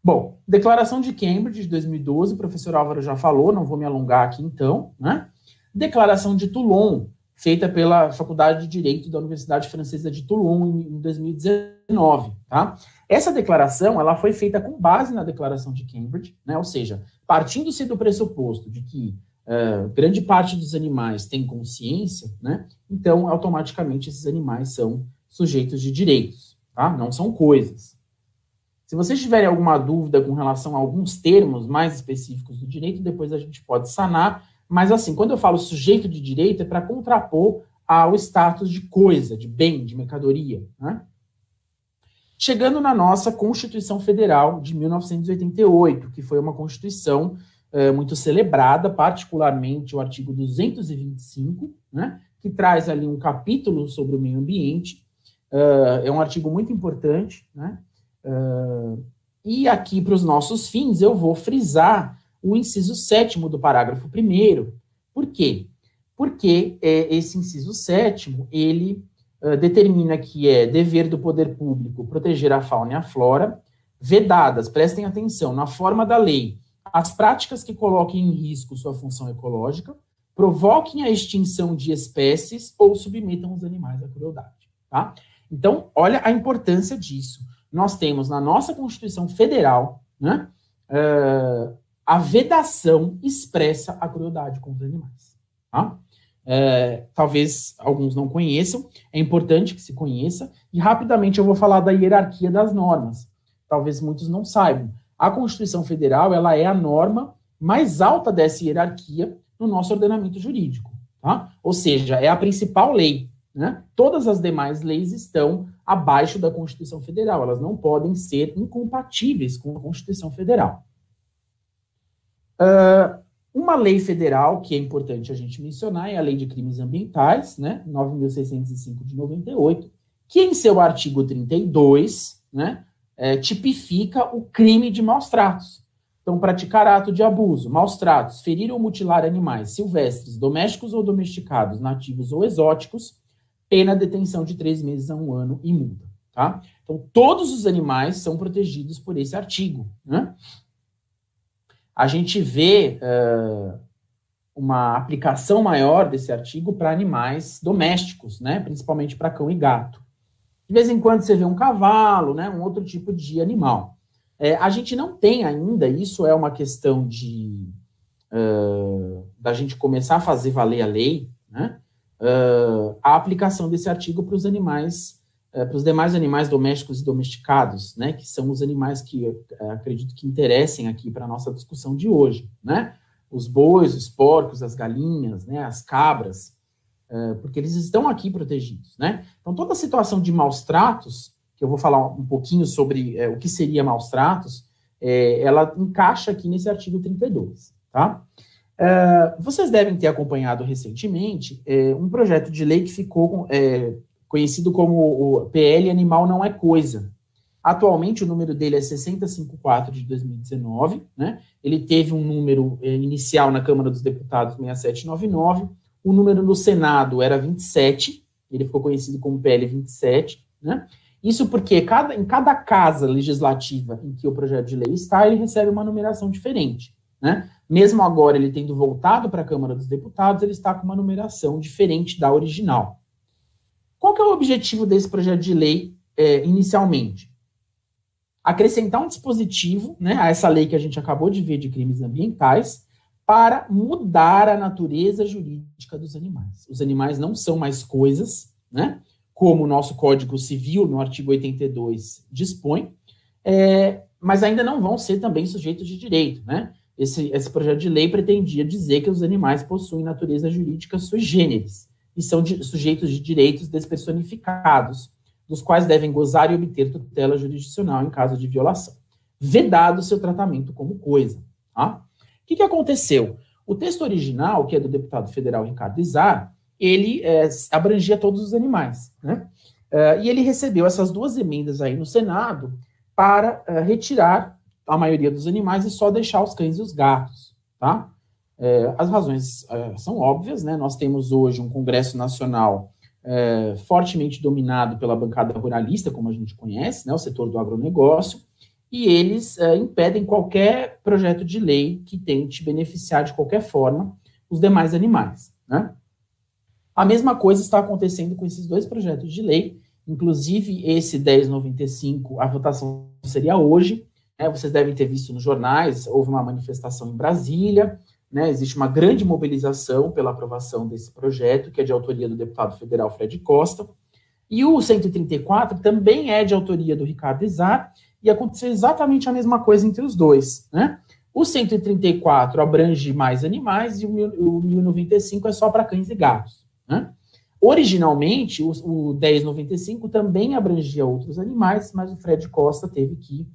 C: Bom, Declaração de Cambridge de 2012, o professor Álvaro já falou, não vou me alongar aqui então, né? Declaração de Toulon, feita pela Faculdade de Direito da Universidade Francesa de Toulon em 2019, tá? Essa declaração, ela foi feita com base na Declaração de Cambridge, né? Ou seja, partindo-se do pressuposto de que grande parte dos animais tem consciência, né? Então, automaticamente, esses animais são sujeitos de direitos, tá? Não são coisas. Se vocês tiverem alguma dúvida com relação a alguns termos mais específicos do direito, depois a gente pode sanar. Mas, assim, quando eu falo sujeito de direito, é para contrapor ao status de coisa, de bem, de mercadoria, né? Chegando na nossa Constituição Federal de 1988, que foi uma Constituição muito celebrada, particularmente o artigo 225, né? Que traz ali um capítulo sobre o meio ambiente. É um artigo muito importante, né? E aqui, para os nossos fins, eu vou frisar o inciso 7º do parágrafo 1º. Por quê? Porque esse inciso 7º, ele determina que é dever do poder público proteger a fauna e a flora, vedadas, prestem atenção, na forma da lei, as práticas que coloquem em risco sua função ecológica, provoquem a extinção de espécies ou submetam os animais à crueldade, tá? Então, olha a importância disso. Nós temos na nossa Constituição Federal, né, a vedação expressa a crueldade contra animais, tá? Talvez alguns não conheçam, é importante que se conheça, e rapidamente eu vou falar da hierarquia das normas. Talvez muitos não saibam. A Constituição Federal, ela é a norma mais alta dessa hierarquia no nosso ordenamento jurídico, tá? Ou seja, é a principal lei, né? Todas as demais leis estão abaixo da Constituição Federal, elas não podem ser incompatíveis com a Constituição Federal. Uma lei federal que é importante a gente mencionar é a Lei de Crimes Ambientais, né, 9.605 de 98, que em seu artigo 32, né, tipifica o crime de maus tratos. Então, praticar ato de abuso, maus tratos, ferir ou mutilar animais silvestres, domésticos ou domesticados, nativos ou exóticos, pena detenção de 3 meses a 1 ano e multa, tá? Então, todos os animais são protegidos por esse artigo, né? A gente vê uma aplicação maior desse artigo para animais domésticos, né? Principalmente para cão e gato. De vez em quando você vê um cavalo, né? Um outro tipo de animal. A gente não tem ainda, isso é uma questão da gente começar a fazer valer a lei, né? A aplicação desse artigo para os animais, para os demais animais domésticos e domesticados, né? Que são os animais que acredito que interessem aqui para a nossa discussão de hoje, né? Os bois, os porcos, as galinhas, né? As cabras, porque eles estão aqui protegidos, né? Então, toda a situação de maus tratos, que eu vou falar um pouquinho sobre o que seria maus tratos, ela encaixa aqui nesse artigo 32, tá? Vocês devem ter acompanhado recentemente um projeto de lei que ficou conhecido como o PL Animal Não é Coisa. Atualmente, o número dele é 6054 de 2019, né? Ele teve um número inicial na Câmara dos Deputados 6799, o número no Senado era 27, ele ficou conhecido como PL 27, né? Isso porque em cada casa legislativa em que o projeto de lei está, ele recebe uma numeração diferente, né? Mesmo agora ele tendo voltado para a Câmara dos Deputados, ele está com uma numeração diferente da original. Qual que é o objetivo desse projeto de lei inicialmente? Acrescentar um dispositivo, né, a essa lei que a gente acabou de ver de crimes ambientais, para mudar a natureza jurídica dos animais. Os animais não são mais coisas, né? Como o nosso Código Civil, no artigo 82, dispõe, mas ainda não vão ser também sujeitos de direito, né? Esse projeto de lei pretendia dizer que os animais possuem natureza jurídica sui generis e são sujeitos de direitos despersonificados, dos quais devem gozar e obter tutela jurisdicional em caso de violação, vedado seu tratamento como coisa, tá? O que aconteceu? O texto original, que é do deputado federal Ricardo Izar, ele abrangia todos os animais, né? E ele recebeu essas 2 emendas aí no Senado para retirar a maioria dos animais e só deixar os cães e os gatos, tá? As razões são óbvias, né? Nós temos hoje um Congresso Nacional fortemente dominado pela bancada ruralista, como a gente conhece, né? O setor do agronegócio, e eles impedem qualquer projeto de lei que tente beneficiar de qualquer forma os demais animais, né? A mesma coisa está acontecendo com esses 2 projetos de lei, inclusive esse 1095, a votação seria hoje, né? Vocês devem ter visto nos jornais, houve uma manifestação em Brasília, né? Existe uma grande mobilização pela aprovação desse projeto, que é de autoria do deputado federal Fred Costa, e o 134 também é de autoria do Ricardo Izar, e aconteceu exatamente a mesma coisa entre os dois, né? O 134 abrange mais animais e o 1095 é só para cães e gatos, né? Originalmente, o 1095 também abrangia outros animais, mas o Fred Costa teve que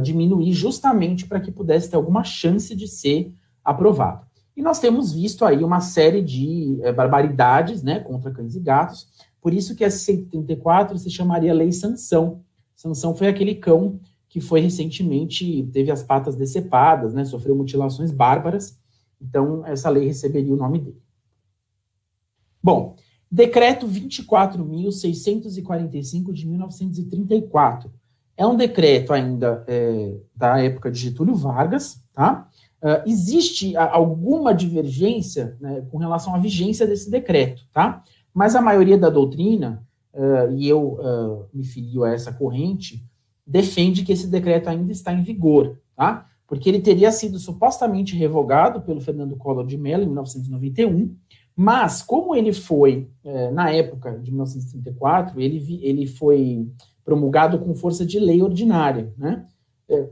C: diminuir justamente para que pudesse ter alguma chance de ser aprovado. E nós temos visto aí uma série de barbaridades, né, contra cães e gatos, por isso que a 134 se chamaria Lei Sansão. Sansão foi aquele cão que foi recentemente, teve as patas decepadas, né, sofreu mutilações bárbaras, então essa lei receberia o nome dele. Bom, Decreto 24.645 de 1934. É um decreto ainda da época de Getúlio Vargas, tá? Existe alguma divergência, né, com relação à vigência desse decreto, tá? Mas a maioria da doutrina, e eu me filio a essa corrente, defende que esse decreto ainda está em vigor, tá? Porque ele teria sido supostamente revogado pelo Fernando Collor de Mello em 1991, mas como ele foi, na época de 1934, ele foi promulgado com força de lei ordinária, né?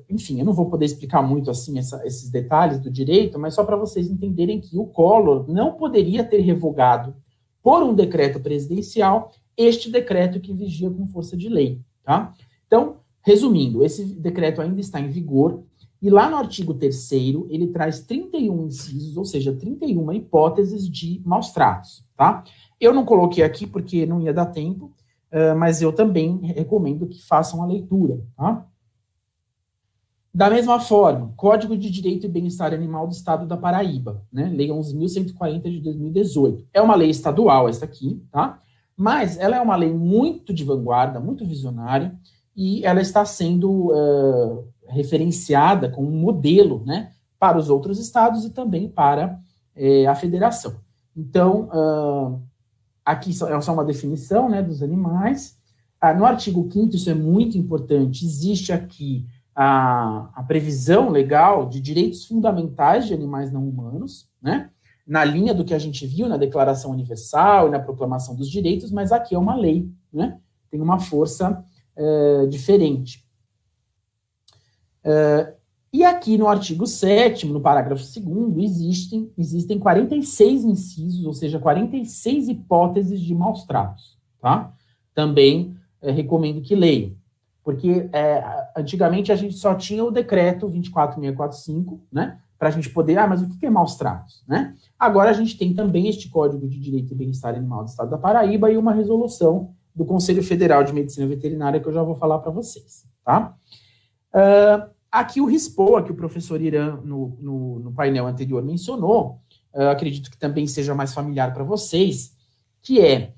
C: Enfim, eu não vou poder explicar muito assim esses detalhes do direito, mas só para vocês entenderem que o Collor não poderia ter revogado por um decreto presidencial este decreto que vigia com força de lei, tá? Então, resumindo, esse decreto ainda está em vigor e lá no artigo 3º ele traz 31 incisos, ou seja, 31 hipóteses de maus tratos, tá? Eu não coloquei aqui porque não ia dar tempo, mas eu também recomendo que façam a leitura, tá? Da mesma forma, Código de Direito e Bem-Estar Animal do Estado da Paraíba, né? Lei 11.140 de 2018. É uma lei estadual essa aqui, tá? Mas ela é uma lei muito de vanguarda, muito visionária, e ela está sendo referenciada como um modelo, né, para os outros estados e também para a federação. Então, aqui é só uma definição, né, dos animais. No artigo 5º, isso é muito importante, existe aqui a previsão legal de direitos fundamentais de animais não humanos, né, na linha do que a gente viu na Declaração Universal e na Proclamação dos Direitos, mas aqui é uma lei, né, tem uma força diferente. E aqui no artigo 7º, no parágrafo 2º, existem 46 incisos, ou seja, 46 hipóteses de maus tratos, tá? Também recomendo que leiam, porque antigamente a gente só tinha o decreto 24645, né, para a gente poder, mas o que é maus tratos, né? Agora a gente tem também este Código de Direito e Bem-Estar Animal do Estado da Paraíba e uma resolução do Conselho Federal de Medicina Veterinária que eu já vou falar para vocês, tá? Aqui o RISPOA, que o professor Irã, no painel anterior, mencionou, acredito que também seja mais familiar para vocês, que é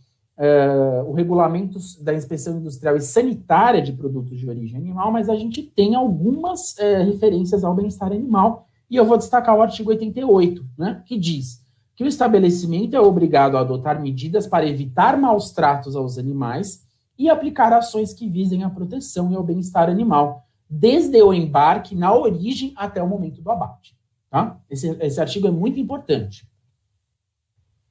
C: o regulamento da inspeção industrial e sanitária de produtos de origem animal, mas a gente tem algumas referências ao bem-estar animal, e eu vou destacar o artigo 88, né, que diz que o estabelecimento é obrigado a adotar medidas para evitar maus tratos aos animais e aplicar ações que visem a proteção e ao bem-estar animal, desde o embarque, na origem, até o momento do abate. Tá? Esse artigo é muito importante.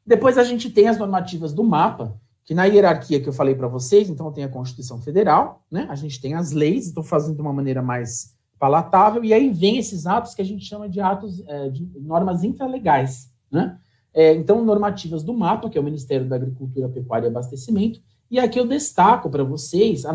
C: Depois a gente tem as normativas do MAPA, que na hierarquia que eu falei para vocês, então tem a Constituição Federal, né? A gente tem as leis, estou fazendo de uma maneira mais palatável, e aí vem esses atos que a gente chama de atos de normas infralegais, né? Então, normativas do MAPA, que é o Ministério da Agricultura, Pecuária e Abastecimento, e aqui eu destaco para vocês a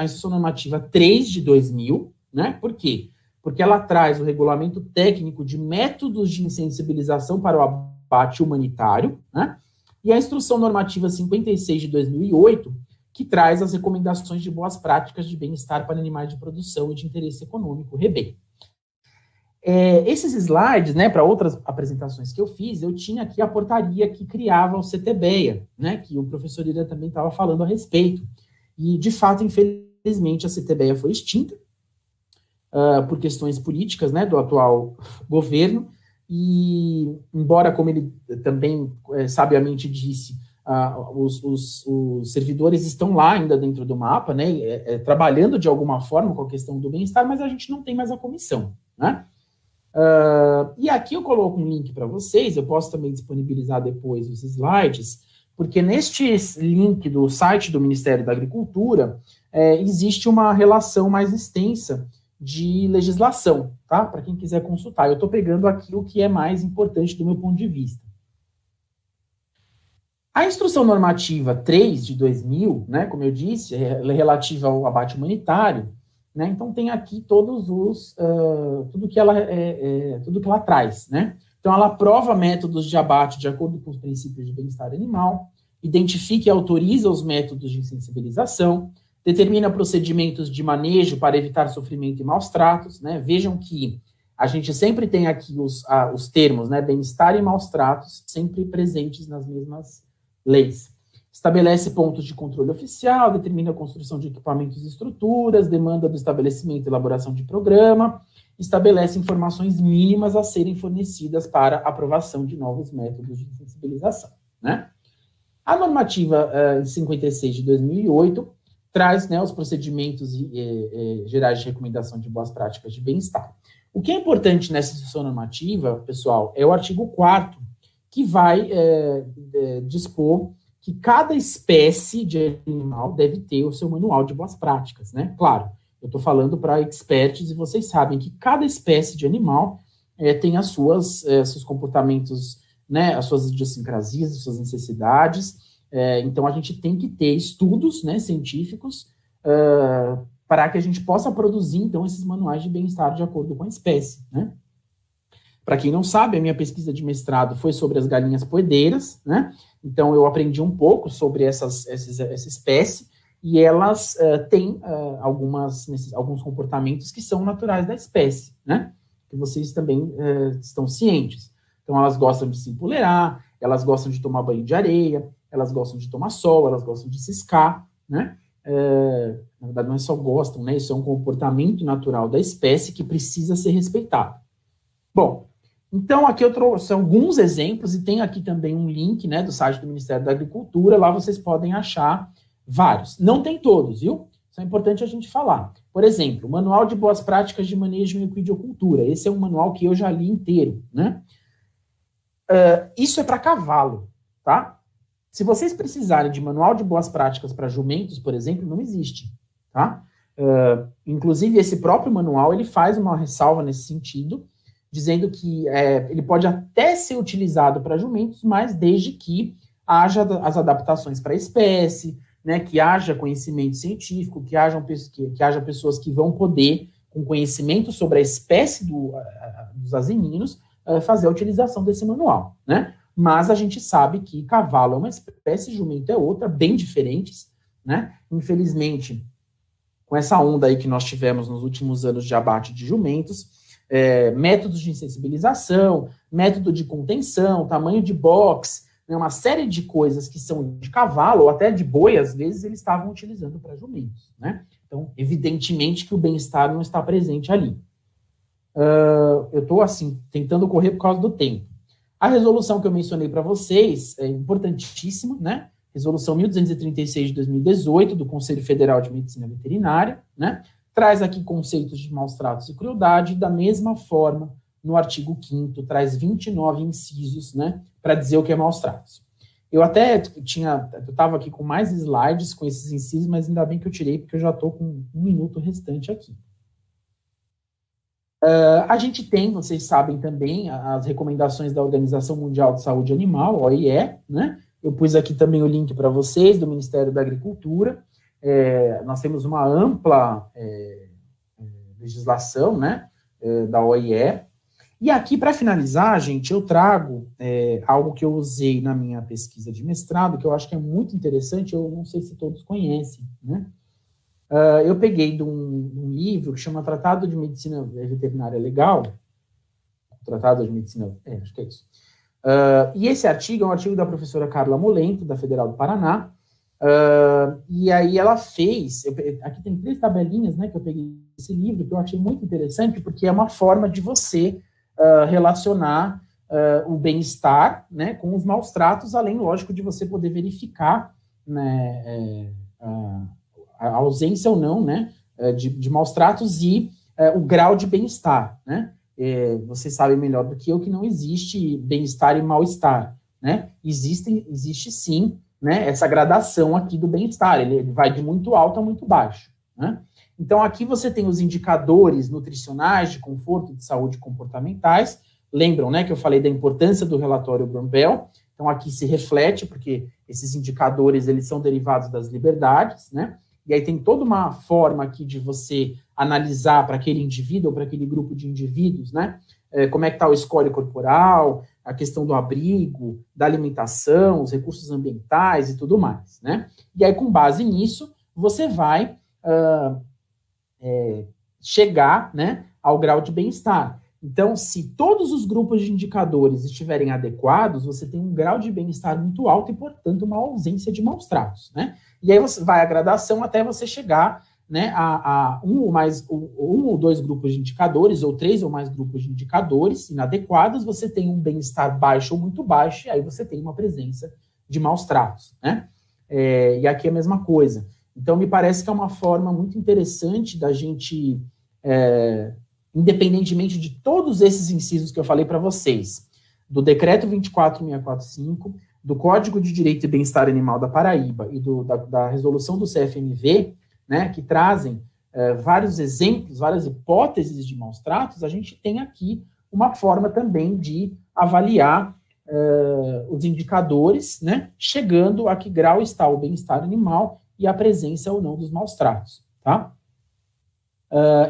C: Instrução Normativa 3 de 2000, né? Por quê? Porque ela traz o regulamento técnico de métodos de insensibilização para o abate humanitário, né? E a Instrução Normativa 56 de 2008, que traz as recomendações de boas práticas de bem-estar para animais de produção e de interesse econômico, REBEM. Esses slides, né, para outras apresentações que eu fiz, eu tinha aqui a portaria que criava o CTBEA, né, que o professor Ira também estava falando a respeito. E, de fato, infelizmente, a CTBEA foi extinta por questões políticas, né, do atual governo, e, embora, como ele também sabiamente disse, os servidores estão lá ainda dentro do MAPA, né, trabalhando de alguma forma com a questão do bem-estar, mas a gente não tem mais a comissão, né? E aqui eu coloco um link para vocês, eu posso também disponibilizar depois os slides, porque neste link do site do Ministério da Agricultura, existe uma relação mais extensa de legislação, tá? Para quem quiser consultar. Eu estou pegando aqui o que é mais importante do meu ponto de vista. A Instrução Normativa 3 de 2000, né, como eu disse, ela é relativa ao abate humanitário, né? Então tem aqui tudo que ela traz, né? Então ela aprova métodos de abate de acordo com os princípios de bem-estar animal, identifica e autoriza os métodos de insensibilização, determina procedimentos de manejo para evitar sofrimento e maus tratos, né? Vejam que a gente sempre tem aqui os termos, né, bem-estar e maus tratos, sempre presentes nas mesmas leis. Estabelece pontos de controle oficial, determina a construção de equipamentos e estruturas, demanda do estabelecimento e elaboração de programa, estabelece informações mínimas a serem fornecidas para aprovação de novos métodos de sensibilização, né? A normativa 56 de 2008 traz, né, os procedimentos gerais de recomendação de boas práticas de bem-estar. O que é importante nessa instrução normativa, pessoal, é o artigo 4º, que vai dispor que cada espécie de animal deve ter o seu manual de boas práticas, né? Claro, eu estou falando para experts e vocês sabem que cada espécie de animal tem as seus comportamentos, né, as suas idiosincrasias, as suas necessidades. Então, a gente tem que ter estudos, né, científicos para que a gente possa produzir, então, esses manuais de bem-estar de acordo com a espécie, né? Para quem não sabe, a minha pesquisa de mestrado foi sobre as galinhas poedeiras, né? Então, eu aprendi um pouco sobre essa espécie, E elas têm alguns comportamentos que são naturais da espécie, né? Que vocês também estão cientes. Então, elas gostam de se empolerar, elas gostam de tomar banho de areia, elas gostam de tomar sol, elas gostam de ciscar, né? Na verdade, não é só gostam, né? Isso é um comportamento natural da espécie que precisa ser respeitado. Bom, então aqui eu trouxe alguns exemplos e tem aqui também um link, né, do site do Ministério da Agricultura, lá vocês podem achar vários. Não tem todos, viu? Isso é importante a gente falar. Por exemplo, Manual de Boas Práticas de Manejo em Equidiocultura. Esse é um manual que eu já li inteiro, né? Isso é para cavalo, tá? Se vocês precisarem de Manual de Boas Práticas para jumentos, por exemplo, não existe, tá? Inclusive, esse próprio manual, ele faz uma ressalva nesse sentido, dizendo que ele pode até ser utilizado para jumentos, mas desde que haja as adaptações para a espécie, né, que haja conhecimento científico, que haja pessoas que vão poder, com conhecimento sobre a espécie dos asininos, fazer a utilização desse manual, né? Mas a gente sabe que cavalo é uma espécie, jumento é outra, bem diferentes, né? Infelizmente, com essa onda aí que nós tivemos nos últimos anos de abate de jumentos, métodos de insensibilização, método de contenção, tamanho de box, né, uma série de coisas que são de cavalo, ou até de boi, às vezes, eles estavam utilizando para jumentos, né? Então, evidentemente que o bem-estar não está presente ali. Eu estou, assim, tentando correr por causa do tempo. A resolução que eu mencionei para vocês é importantíssima, né? Resolução 1236 de 2018, do Conselho Federal de Medicina Veterinária, né? Traz aqui conceitos de maus tratos e crueldade, e da mesma forma, no artigo 5º, traz 29 incisos, né, para dizer o que é maus tratos. Eu estava aqui com mais slides com esses incisos, mas ainda bem que eu tirei, porque eu já estou com 1 minuto restante aqui. A gente tem, vocês sabem também, as recomendações da Organização Mundial de Saúde Animal, OIE, né? Eu pus aqui também o link para vocês, do Ministério da Agricultura. Nós temos uma ampla legislação, né, da OIE. E aqui, para finalizar, gente, eu trago algo que eu usei na minha pesquisa de mestrado, que eu acho que é muito interessante, eu não sei se todos conhecem, né? Eu peguei de um livro que chama Tratado de Medicina Veterinária Legal, Tratado de Medicina, acho que é isso. E esse artigo é um artigo da professora Carla Molento, da Federal do Paraná, e aí ela fez, aqui tem 3 tabelinhas, né, que eu peguei desse livro, que eu achei muito interessante, porque é uma forma de você relacionar o bem-estar, né, com os maus tratos, além, lógico, de você poder verificar, né, a ausência ou não, né, de maus tratos e o grau de bem-estar, né? Vocês sabem melhor do que eu que não existe bem-estar e mal-estar, né? Existe sim, né, essa gradação aqui do bem-estar, ele vai de muito alto a muito baixo, né? Então, aqui você tem os indicadores nutricionais de conforto e de saúde comportamentais. Lembram, né, que eu falei da importância do relatório Brombel? Então, aqui se reflete, porque esses indicadores, eles são derivados das liberdades, né? E aí tem toda uma forma aqui de você analisar para aquele indivíduo ou para aquele grupo de indivíduos, né? Como é que está o score corporal, a questão do abrigo, da alimentação, os recursos ambientais e tudo mais, né? E aí, com base nisso, você vai chegar, né, ao grau de bem-estar. Então, se todos os grupos de indicadores estiverem adequados, você tem um grau de bem-estar muito alto e, portanto, uma ausência de maus tratos, né? E aí você vai a gradação até você chegar, né, a um ou 2 grupos de indicadores, ou 3 ou mais grupos de indicadores inadequados, você tem um bem-estar baixo ou muito baixo, e aí você tem uma presença de maus tratos, né? E aqui é a mesma coisa. Então, me parece que é uma forma muito interessante da gente, independentemente de todos esses incisos que eu falei para vocês, do Decreto 24645, do Código de Direito e Bem-Estar Animal da Paraíba e da resolução do CFMV, né, que trazem vários exemplos, várias hipóteses de maus tratos, a gente tem aqui uma forma também de avaliar os indicadores, né, chegando a que grau está o bem-estar animal e a presença ou não dos maus tratos, tá?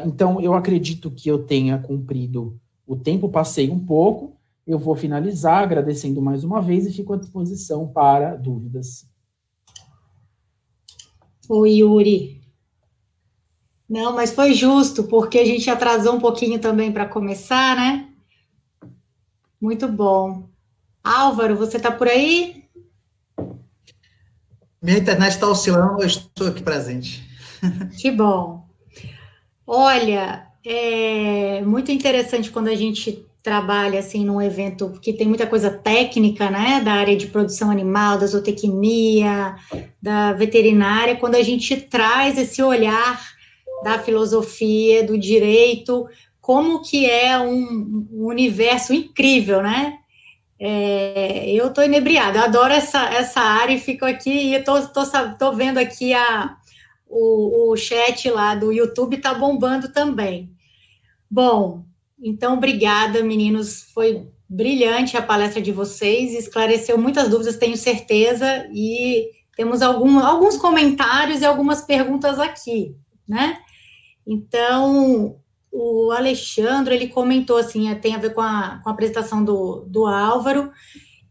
C: Então, eu acredito que eu tenha cumprido o tempo, passei um pouco, eu vou finalizar agradecendo mais uma vez e fico à disposição para dúvidas.
A: Oi, Yuri. Não, mas foi justo, porque a gente atrasou um pouquinho também para começar, né? Muito bom. Álvaro, você está por aí?
B: Minha internet está oscilando, eu estou aqui presente.
A: Que bom. Olha, é muito interessante quando a gente trabalha assim num evento que tem muita coisa técnica, né, da área de produção animal, da zootecnia, da veterinária, quando a gente traz esse olhar da filosofia, do direito, como que é um universo incrível, né? Eu estou inebriada, eu adoro essa área e fico aqui e estou vendo aqui o chat lá do YouTube está bombando também. Bom, então, obrigada, meninos. Foi brilhante a palestra de vocês, esclareceu muitas dúvidas, tenho certeza, e temos alguns comentários e algumas perguntas aqui, né? Então, o Alexandre, ele comentou, assim, tem a ver com a apresentação do Álvaro,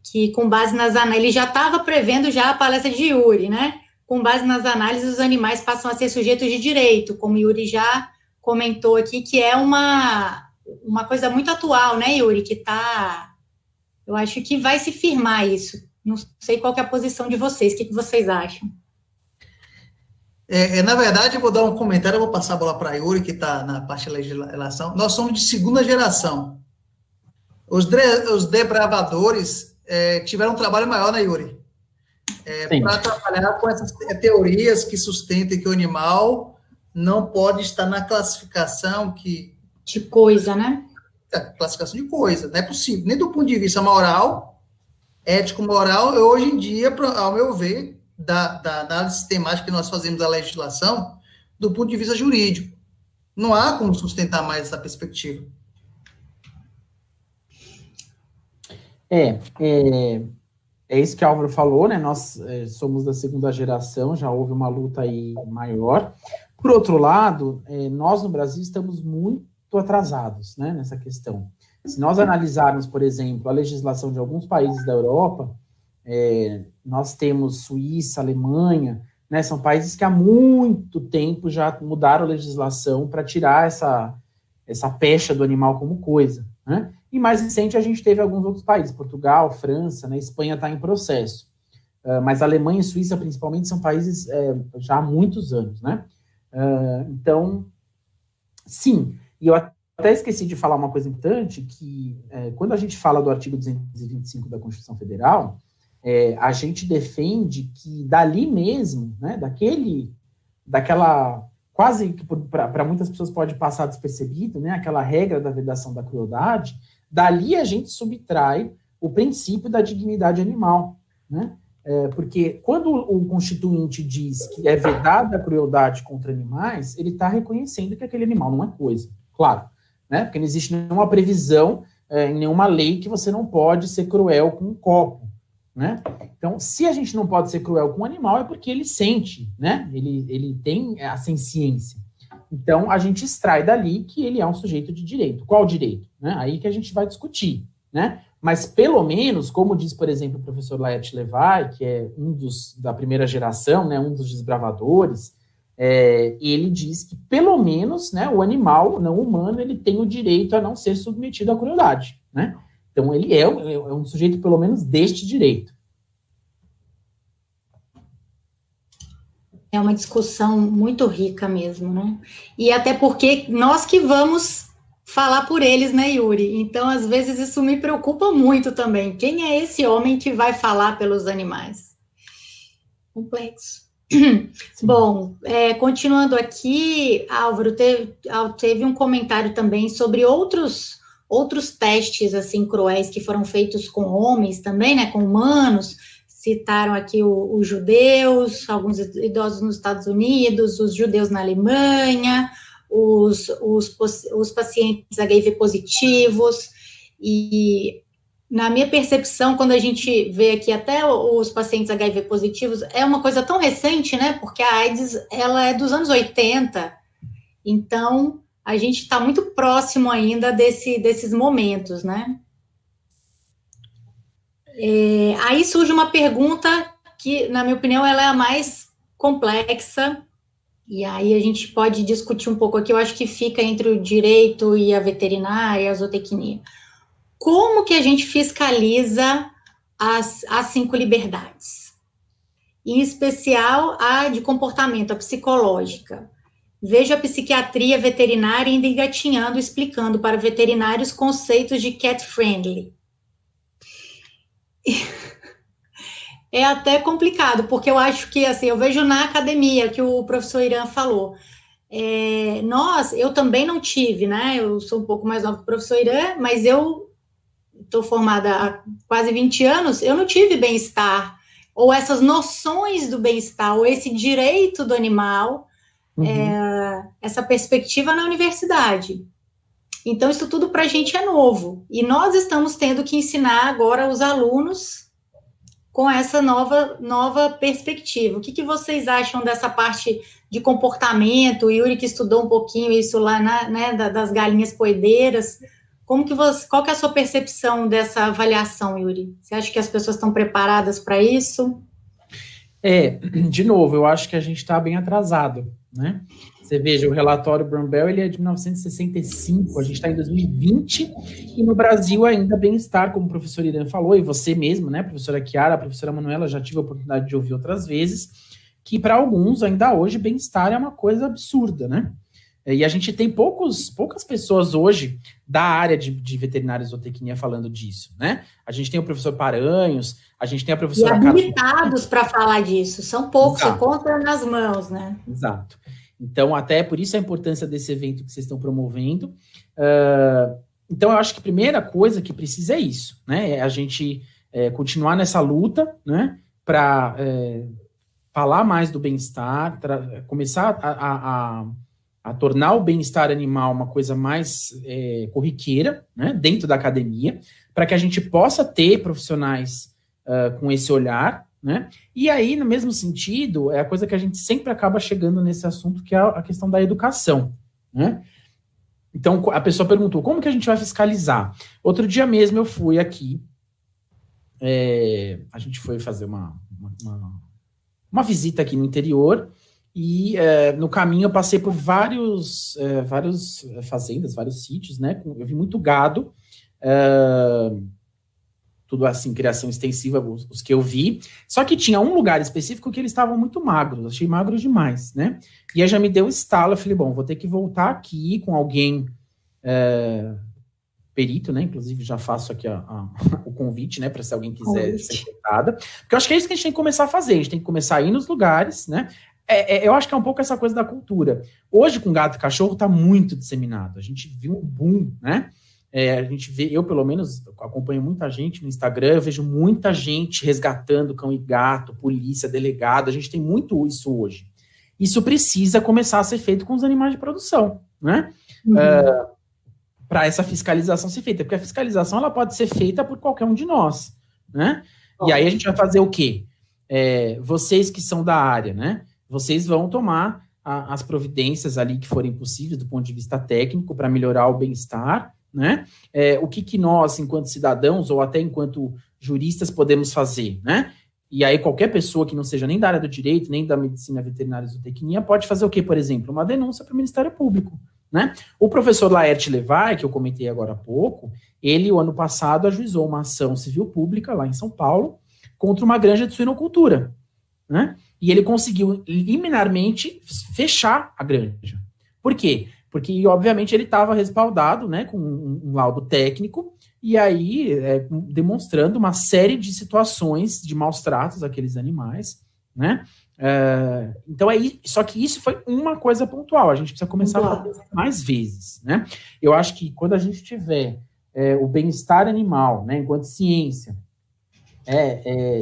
A: que com base nas análises, ele já estava prevendo já a palestra de Yuri, né? Com base nas análises, os animais passam a ser sujeitos de direito, como Yuri já comentou aqui, que é uma coisa muito atual, né, Yuri, que tá, eu acho que vai se firmar isso. Não sei qual que é a posição de vocês, o que vocês acham?
B: Na verdade, eu vou dar um comentário, eu vou passar a bola para a Yuri, que está na parte de legislação. Nós somos de segunda geração. Os debravadores tiveram um trabalho maior, né, Yuri? Para trabalhar com essas teorias que sustentem que o animal não pode estar na classificação que...
A: De coisa, né?
B: Classificação de coisa, não é possível. Nem do ponto de vista moral, ético-moral, hoje em dia, ao meu ver, da análise sistemática que nós fazemos da legislação, do ponto de vista jurídico. Não há como sustentar mais essa perspectiva.
C: É isso que o Álvaro falou, né? Nós somos da segunda geração, já houve uma luta aí maior. Por outro lado, nós no Brasil estamos muito atrasados, né, nessa questão. Se nós analisarmos, por exemplo, a legislação de alguns países da Europa, nós temos Suíça, Alemanha, né, são países que há muito tempo já mudaram a legislação para tirar essa pecha do animal como coisa, né? E mais recente a gente teve alguns outros países, Portugal, França, né, Espanha está em processo. Mas Alemanha e Suíça, principalmente, são países já há muitos anos, né? Então, sim, e eu até esqueci de falar uma coisa importante, que quando a gente fala do artigo 225 da Constituição Federal, a gente defende que dali mesmo, né, daquela, quase que para muitas pessoas pode passar despercebido, né, aquela regra da vedação da crueldade, dali a gente subtrai o princípio da dignidade animal, né? Porque quando o Constituinte diz que é vedada a crueldade contra animais, ele está reconhecendo que aquele animal não é coisa, claro, né? Porque não existe nenhuma previsão em nenhuma lei que você não pode ser cruel com um copo, né? Então, se a gente não pode ser cruel com um animal, é porque ele sente, né? Ele tem a senciência. Então, a gente extrai dali que ele é um sujeito de direito. Qual direito? Né? Aí que a gente vai discutir, né? Mas, pelo menos, como diz, por exemplo, o professor Laet Levy, que é da primeira geração, né, um dos desbravadores, ele diz que, pelo menos, né, o animal não humano, ele tem o direito a não ser submetido à crueldade, né? Então, ele é um sujeito, pelo menos, deste direito.
A: É uma discussão muito rica mesmo, né? E até porque nós que vamos falar por eles, né, Yuri? Então, às vezes, isso me preocupa muito também. Quem é esse homem que vai falar pelos animais? Complexo. Sim. Bom, continuando aqui, Álvaro, teve um comentário também sobre outros testes, assim, cruéis que foram feitos com homens também, né, com humanos. Citaram aqui os judeus, alguns idosos nos Estados Unidos, os judeus na Alemanha, os pacientes HIV positivos, e na minha percepção, quando a gente vê aqui até os pacientes HIV positivos, é uma coisa tão recente, né, porque a AIDS, ela é dos anos 80, então a gente está muito próximo ainda desses momentos, né. Aí surge uma pergunta que, na minha opinião, ela é a mais complexa, e aí a gente pode discutir um pouco aqui, eu acho que fica entre o direito e a veterinária, a zootecnia. Como que a gente fiscaliza as 5 liberdades? Em especial a de comportamento, a psicológica. Vejo a psiquiatria veterinária ainda engatinhando, explicando para veterinários conceitos de cat friendly. É até complicado, porque eu acho que, assim, eu vejo na academia, que o professor Irã falou, eu também não tive, né, eu sou um pouco mais nova que o professor Irã, mas eu estou formada há quase 20 anos, eu não tive bem-estar, ou essas noções do bem-estar, ou esse direito do animal, essa perspectiva na universidade. Então, isso tudo para a gente é novo. E nós estamos tendo que ensinar agora os alunos com essa nova perspectiva. O que vocês acham dessa parte de comportamento? O Yuri que estudou um pouquinho isso lá, né, das galinhas poedeiras. Qual que é a sua percepção dessa avaliação, Yuri? Você acha que as pessoas estão preparadas para isso?
C: De novo, eu acho que a gente está bem atrasado, né? Você veja, o relatório Brown-Bell, ele é de 1965, a gente está em 2020, e no Brasil ainda bem-estar, como o professor Irã falou, e você mesmo, né, professora Chiara, a professora Manuela, já tive a oportunidade de ouvir outras vezes, que para alguns, ainda hoje, bem-estar é uma coisa absurda, né? E a gente tem poucas pessoas hoje da área de veterinária e zootecnia falando disso, né? A gente tem o professor Paranhos, a gente tem a professora...
A: E habilitados para falar disso, são poucos, você conta nas mãos, né?
C: Exato. Então, até por isso a importância desse evento que vocês estão promovendo. Então, eu acho que a primeira coisa que precisa é isso, né? É a gente continuar nessa luta, né? Para falar mais do bem-estar, começar a tornar o bem-estar animal uma coisa mais corriqueira, né? Dentro da academia, para que a gente possa ter profissionais com esse olhar, né? E aí, no mesmo sentido, é a coisa que a gente sempre acaba chegando nesse assunto, que é a questão da educação, né? Então, a pessoa perguntou, como que a gente vai fiscalizar? Outro dia mesmo eu fui aqui, a gente foi fazer uma visita aqui no interior, e no caminho eu passei por várias fazendas, vários sítios, né? Eu vi muito gado, tudo assim, criação extensiva, os que eu vi, só que tinha um lugar específico que eles estavam muito magros, achei magros demais, né? E aí já me deu um estalo, eu falei, bom, vou ter que voltar aqui com alguém perito, né? Inclusive já faço aqui o convite, né? Para se alguém quiser ser infectada, porque eu acho que é isso que a gente tem que começar a fazer, a gente tem que começar a ir nos lugares, né? Eu acho que é um pouco essa coisa da cultura. Hoje, com gato e cachorro, está muito disseminado, a gente viu um boom, né? A gente vê, eu pelo menos acompanho muita gente no Instagram, eu vejo muita gente resgatando cão e gato, polícia, delegado, a gente tem muito isso hoje. Isso precisa começar a ser feito com os animais de produção, né? Para essa fiscalização ser feita, porque a fiscalização ela pode ser feita por qualquer um de nós, né? E aí a gente vai fazer o quê? Vocês que são da área, né? Vocês vão tomar as providências ali que forem possíveis do ponto de vista técnico para melhorar o bem-estar, né? O que nós, enquanto cidadãos, ou até enquanto juristas, podemos fazer, né? E aí qualquer pessoa que não seja nem da área do direito, nem da medicina veterinária e zootecnia, pode fazer o quê, por exemplo? Uma denúncia para o Ministério Público, né? O professor Laerte Levay, que eu comentei agora há pouco, ele, o ano passado, ajuizou uma ação civil pública lá em São Paulo contra uma granja de suinocultura, né? E ele conseguiu liminarmente fechar a granja. Por quê? Porque, obviamente, ele estava respaldado, né, com um laudo técnico, e aí demonstrando uma série de situações de maus tratos àqueles animais, né? Então, só que isso foi uma coisa pontual, a gente precisa começar a fazer mais vezes, né? Eu acho que quando a gente tiver o bem-estar animal, né, enquanto ciência,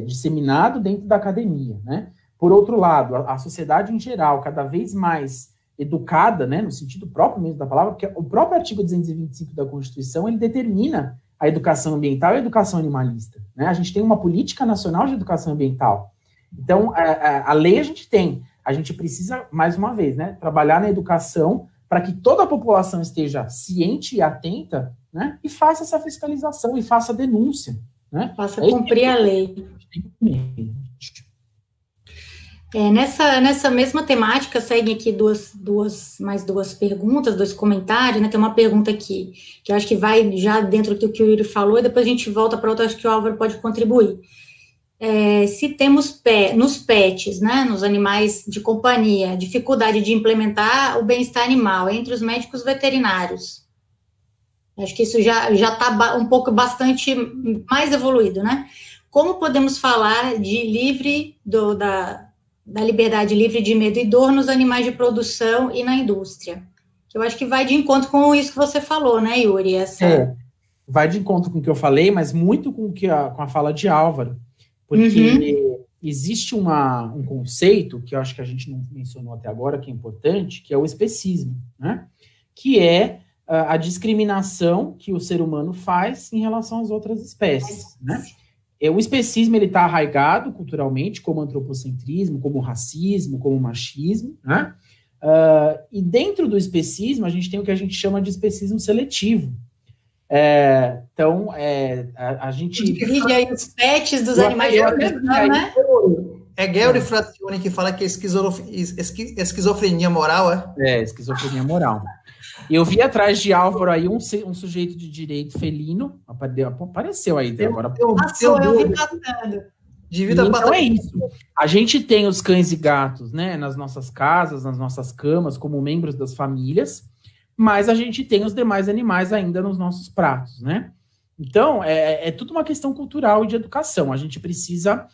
C: disseminado dentro da academia, né? Por outro lado, a sociedade em geral, cada vez mais educada, né, no sentido próprio mesmo da palavra, porque o próprio artigo 225 da Constituição, ele determina a educação ambiental e a educação animalista, né? A gente tem uma política nacional de educação ambiental. Então, a lei a gente precisa, mais uma vez, né, trabalhar na educação para que toda a população esteja ciente e atenta, né, e faça essa fiscalização e faça a denúncia, né?
A: Faça cumprir a lei. Nessa mesma temática, seguem aqui mais duas perguntas, dois comentários, né? Tem uma pergunta aqui, que eu acho que vai já dentro do que o Yuri falou, e depois a gente volta para outra, acho que o Álvaro pode contribuir. Se temos nos pets, né, nos animais de companhia, dificuldade de implementar o bem-estar animal entre os médicos veterinários. Acho que isso já está um pouco bastante mais evoluído, né? Como podemos falar de da liberdade livre de medo e dor nos animais de produção e na indústria? Eu acho que vai de encontro com isso que você falou, né, Yuri?
C: Vai de encontro com o que eu falei, mas muito com a fala de Álvaro, porque existe um conceito que eu acho que a gente não mencionou até agora, que é importante, que é o especismo, né? Que é a discriminação que o ser humano faz em relação às outras espécies, né? O especismo, ele está arraigado culturalmente, como antropocentrismo, como racismo, como machismo, né? E dentro do especismo, a gente tem o que a gente chama de especismo seletivo. Então, a gente...
A: Divide aí os pets dos animais de produção, né?
B: É Gary Frazioni que fala que é esquizofrenia moral, é?
C: Esquizofrenia moral. Eu vi atrás de Álvaro aí um sujeito de direito felino, apareceu aí agora.
A: Eu vi passando.
C: Então é isso. A gente tem os cães e gatos, né, nas nossas casas, nas nossas camas, como membros das famílias, mas a gente tem os demais animais ainda nos nossos pratos, né? Então, é tudo uma questão cultural e de educação. A gente precisa...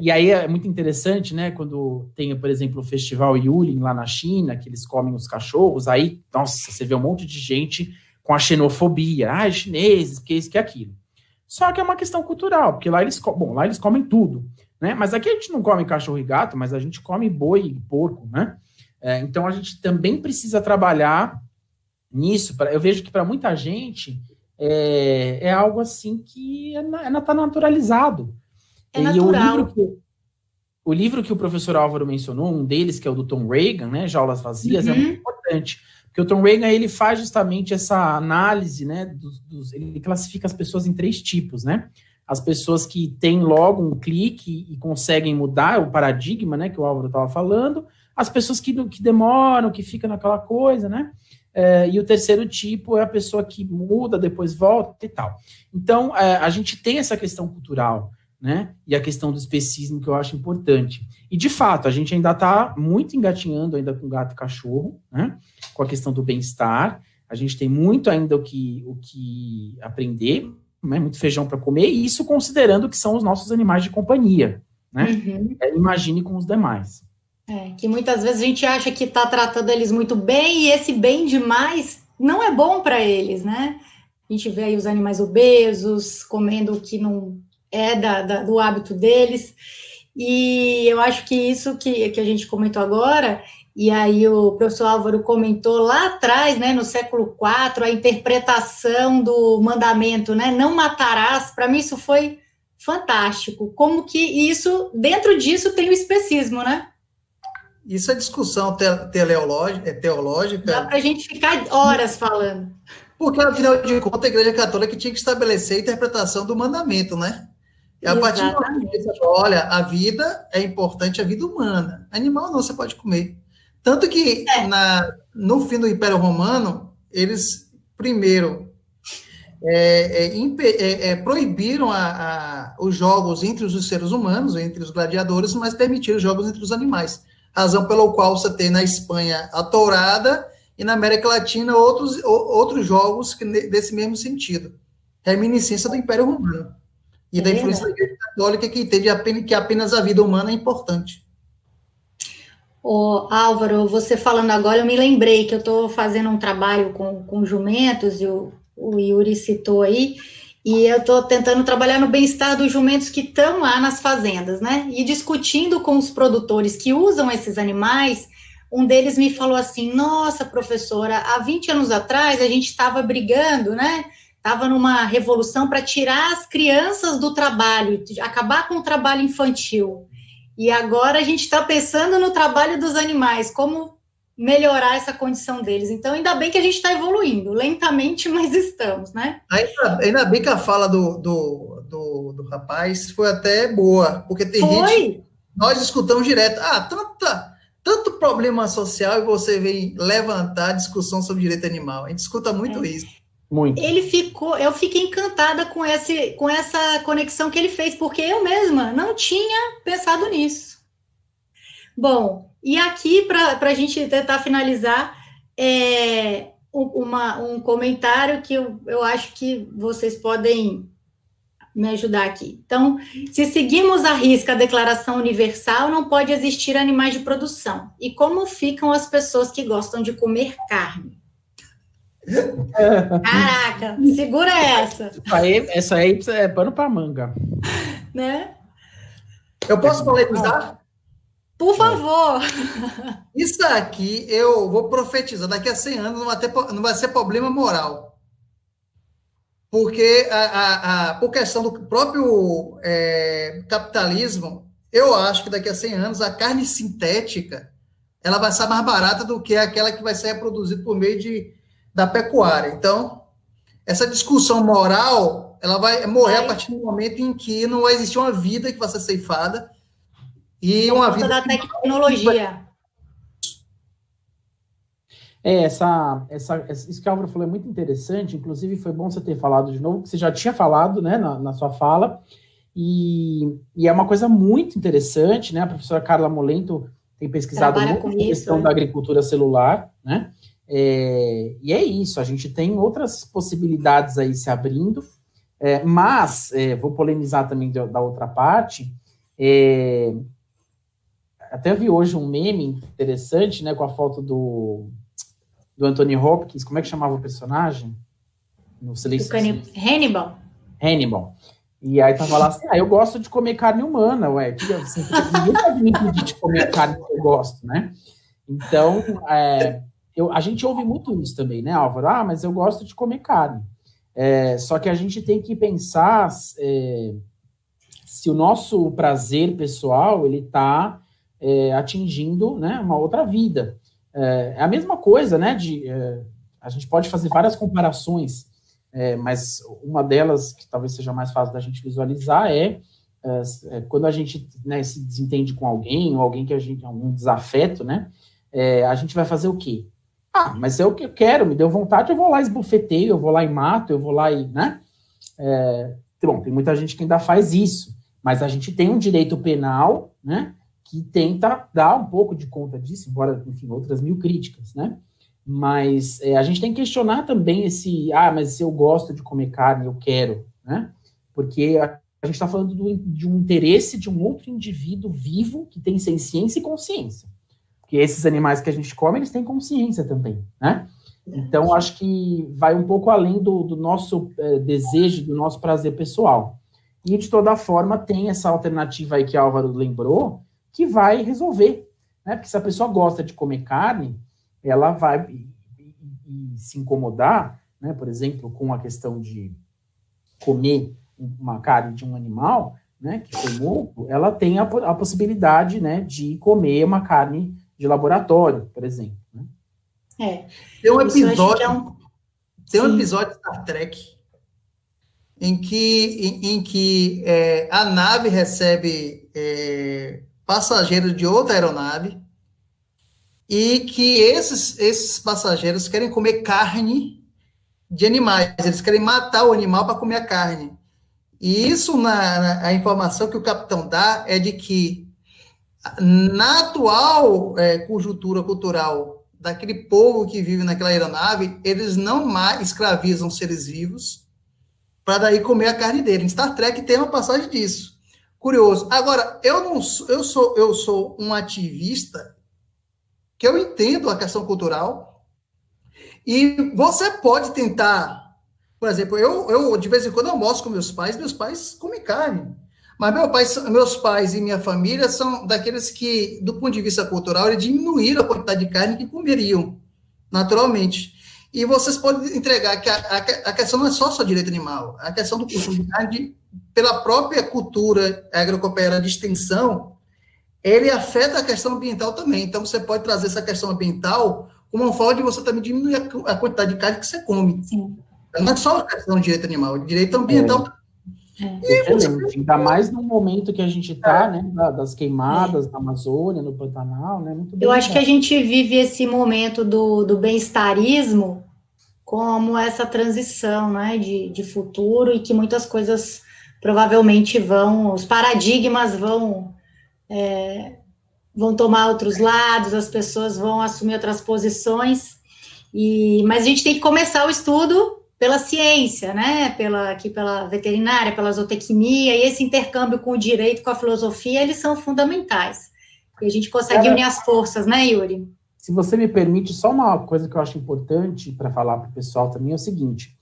C: e aí é muito interessante, né, quando tem, por exemplo, o Festival Yulin lá na China, que eles comem os cachorros, aí, nossa, você vê um monte de gente com a xenofobia, chineses, que isso, que aquilo. Só que é uma questão cultural, porque lá eles comem tudo, né, mas aqui a gente não come cachorro e gato, mas a gente come boi e porco, né, então a gente também precisa trabalhar nisso. Eu vejo que para muita gente é algo assim que está naturalizado.
A: É natural.
C: O livro que o professor Álvaro mencionou, um deles, que é o do Tom Reagan, né, Jaulas Vazias, é muito importante, porque o Tom Reagan, ele faz justamente essa análise, né, ele classifica as pessoas em 3 tipos, né, as pessoas que têm logo um clique e conseguem mudar o paradigma, né, que o Álvaro estava falando, as pessoas que demoram, que ficam naquela coisa, né, e o terceiro tipo é a pessoa que muda, depois volta e tal. Então, a gente tem essa questão cultural, né? E a questão do especismo que eu acho importante. E, de fato, a gente ainda está muito engatinhando ainda com gato e cachorro, né? Com a questão do bem-estar. A gente tem muito ainda o que aprender, né? Muito feijão para comer, e isso considerando que são os nossos animais de companhia, né? Imagine com os demais.
A: Que muitas vezes a gente acha que está tratando eles muito bem, e esse bem demais não é bom para eles, né? A gente vê aí os animais obesos, comendo o que não do hábito deles, e eu acho que isso que a gente comentou agora, e aí o professor Álvaro comentou lá atrás, né, no século IV, a interpretação do mandamento, né, não matarás, para mim isso foi fantástico, como que isso, dentro disso tem o especismo, né?
B: Isso é discussão teológica.
A: Dá para a gente ficar horas falando.
B: Porque, afinal de contas, a Igreja Católica tinha que estabelecer a interpretação do mandamento, né? E a partir do momento que você fala, olha, a vida é importante, a vida humana. Animal não, você pode comer. Tanto que, no fim do Império Romano, eles, primeiro, proibiram os jogos entre os seres humanos, entre os gladiadores, mas permitiram os jogos entre os animais. Razão pela qual você tem na Espanha a tourada e na América Latina outros jogos desse mesmo sentido. Reminiscência do Império Romano. E da influência da Igreja Católica, que entende que apenas a vida humana é importante.
A: Álvaro, você falando agora, eu me lembrei que eu estou fazendo um trabalho com jumentos, e o Yuri citou aí, e eu estou tentando trabalhar no bem-estar dos jumentos que estão lá nas fazendas, né? E discutindo com os produtores que usam esses animais, um deles me falou assim, nossa, professora, há 20 anos atrás a gente estava brigando, né? Estava numa revolução para tirar as crianças do trabalho, acabar com o trabalho infantil. E agora a gente está pensando no trabalho dos animais, como melhorar essa condição deles. Então, ainda bem que a gente está evoluindo, lentamente, mas estamos, né?
B: Ainda bem que a fala do rapaz foi até boa, porque tem gente Nós escutamos direto. Tanto problema social e você vem levantar discussão sobre direito animal. A gente escuta muito isso.
C: Muito.
A: Eu fiquei encantada com essa conexão que ele fez, porque eu mesma não tinha pensado nisso. Bom, e aqui, para a gente tentar finalizar, um comentário que eu acho que vocês podem me ajudar aqui. Então, se seguimos à risca a Declaração Universal, não pode existir animais de produção. E como ficam as pessoas que gostam de comer carne? Caraca, segura essa.
C: Essa aí é pano para manga.
A: Né?
B: Eu posso polemizar?
A: Por favor.
B: Isso aqui, eu vou profetizar, daqui a 100 anos não vai ser problema moral. Porque, por questão do próprio capitalismo, eu acho que daqui a 100 anos a carne sintética ela vai ser mais barata do que aquela que vai ser reproduzida por meio da pecuária. Então, essa discussão moral, ela vai morrer a partir do momento em que não vai existir uma vida que vai ser ceifada e uma vida
A: da tecnologia.
C: Isso que a Álvaro falou é muito interessante, inclusive foi bom você ter falado de novo, que você já tinha falado, né, na sua fala, e é uma coisa muito interessante, né, a professora Carla Molento tem pesquisado muito a questão da agricultura celular, né, e é isso, a gente tem outras possibilidades aí se abrindo, mas, vou polemizar também da outra parte, até vi hoje um meme interessante, né, com a foto do Anthony Hopkins, como é que chamava o personagem? No Silêncio. Hannibal. E aí tava lá assim, eu gosto de comer carne humana, ué. Assim, ninguém pode me impedir de comer a carne que eu gosto, né? Então, a gente ouve muito isso também, né, Álvaro? Mas eu gosto de comer carne. Só que a gente tem que pensar se o nosso prazer pessoal, ele tá atingindo, né, uma outra vida. É a mesma coisa, né, a gente pode fazer várias comparações, mas uma delas, que talvez seja mais fácil da gente visualizar, quando a gente, né, se desentende com alguém, ou alguém que a gente, algum desafeto, né, a gente vai fazer o quê? Mas é o que eu quero, me deu vontade, eu vou lá esbofeteio, eu vou lá e mato, eu vou lá e, né, bom, tem muita gente que ainda faz isso, mas a gente tem um direito penal, né, que tenta dar um pouco de conta disso, embora, enfim, outras mil críticas, né? Mas a gente tem que questionar também mas se eu gosto de comer carne, eu quero, né? Porque a gente está falando de um interesse de um outro indivíduo vivo que tem ciência e consciência. Porque esses animais que a gente come, eles têm consciência também, né? Então, acho que vai um pouco além do nosso desejo, do nosso prazer pessoal. E, de toda forma, tem essa alternativa aí que a Álvaro lembrou, que vai resolver, né? Porque se a pessoa gosta de comer carne, ela vai se incomodar, né? Por exemplo, com a questão de comer uma carne de um animal, né, que foi morto, ela tem a possibilidade, né, de comer uma carne de laboratório, por exemplo. Né?
B: Tem um episódio de Star Trek em que a nave recebe passageiros de outra aeronave e que esses passageiros querem comer carne de animais, eles querem matar o animal para comer a carne. E isso, a informação que o capitão dá é de que, na atual conjuntura cultural daquele povo que vive naquela aeronave, eles não mais escravizam seres vivos para daí comer a carne dele. Em Star Trek tem uma passagem disso. Curioso. Agora, eu sou um ativista que eu entendo a questão cultural e você pode tentar, por exemplo, eu de vez em quando almoço com meus pais comem carne, mas meus pais e minha família são daqueles que, do ponto de vista cultural, eles diminuíram a quantidade de carne que comeriam, naturalmente. E vocês podem entregar que a questão não é só direito animal, a questão do consumo de carne, pela própria cultura agropecuária de extensão, ele afeta a questão ambiental também. Então, você pode trazer essa questão ambiental como uma forma de você também diminuir a quantidade de carne que você come.
A: Sim.
B: Não é só a questão do direito animal, o direito ambiental.
C: Excelente. Ainda mais no momento que a gente está, né, das queimadas na Amazônia, no Pantanal, né, muito bem.
A: Eu acho que a gente vive esse momento do bem-estarismo como essa transição, né, de futuro, e que muitas coisas provavelmente os paradigmas vão tomar outros lados, as pessoas vão assumir outras posições, mas a gente tem que começar o estudo pela ciência, né, pela veterinária, pela zootecnia, e esse intercâmbio com o direito, com a filosofia, eles são fundamentais. E a gente consegue unir as forças, né, Yuri?
C: Se você me permite, só uma coisa que eu acho importante para falar para o pessoal também é o seguinte,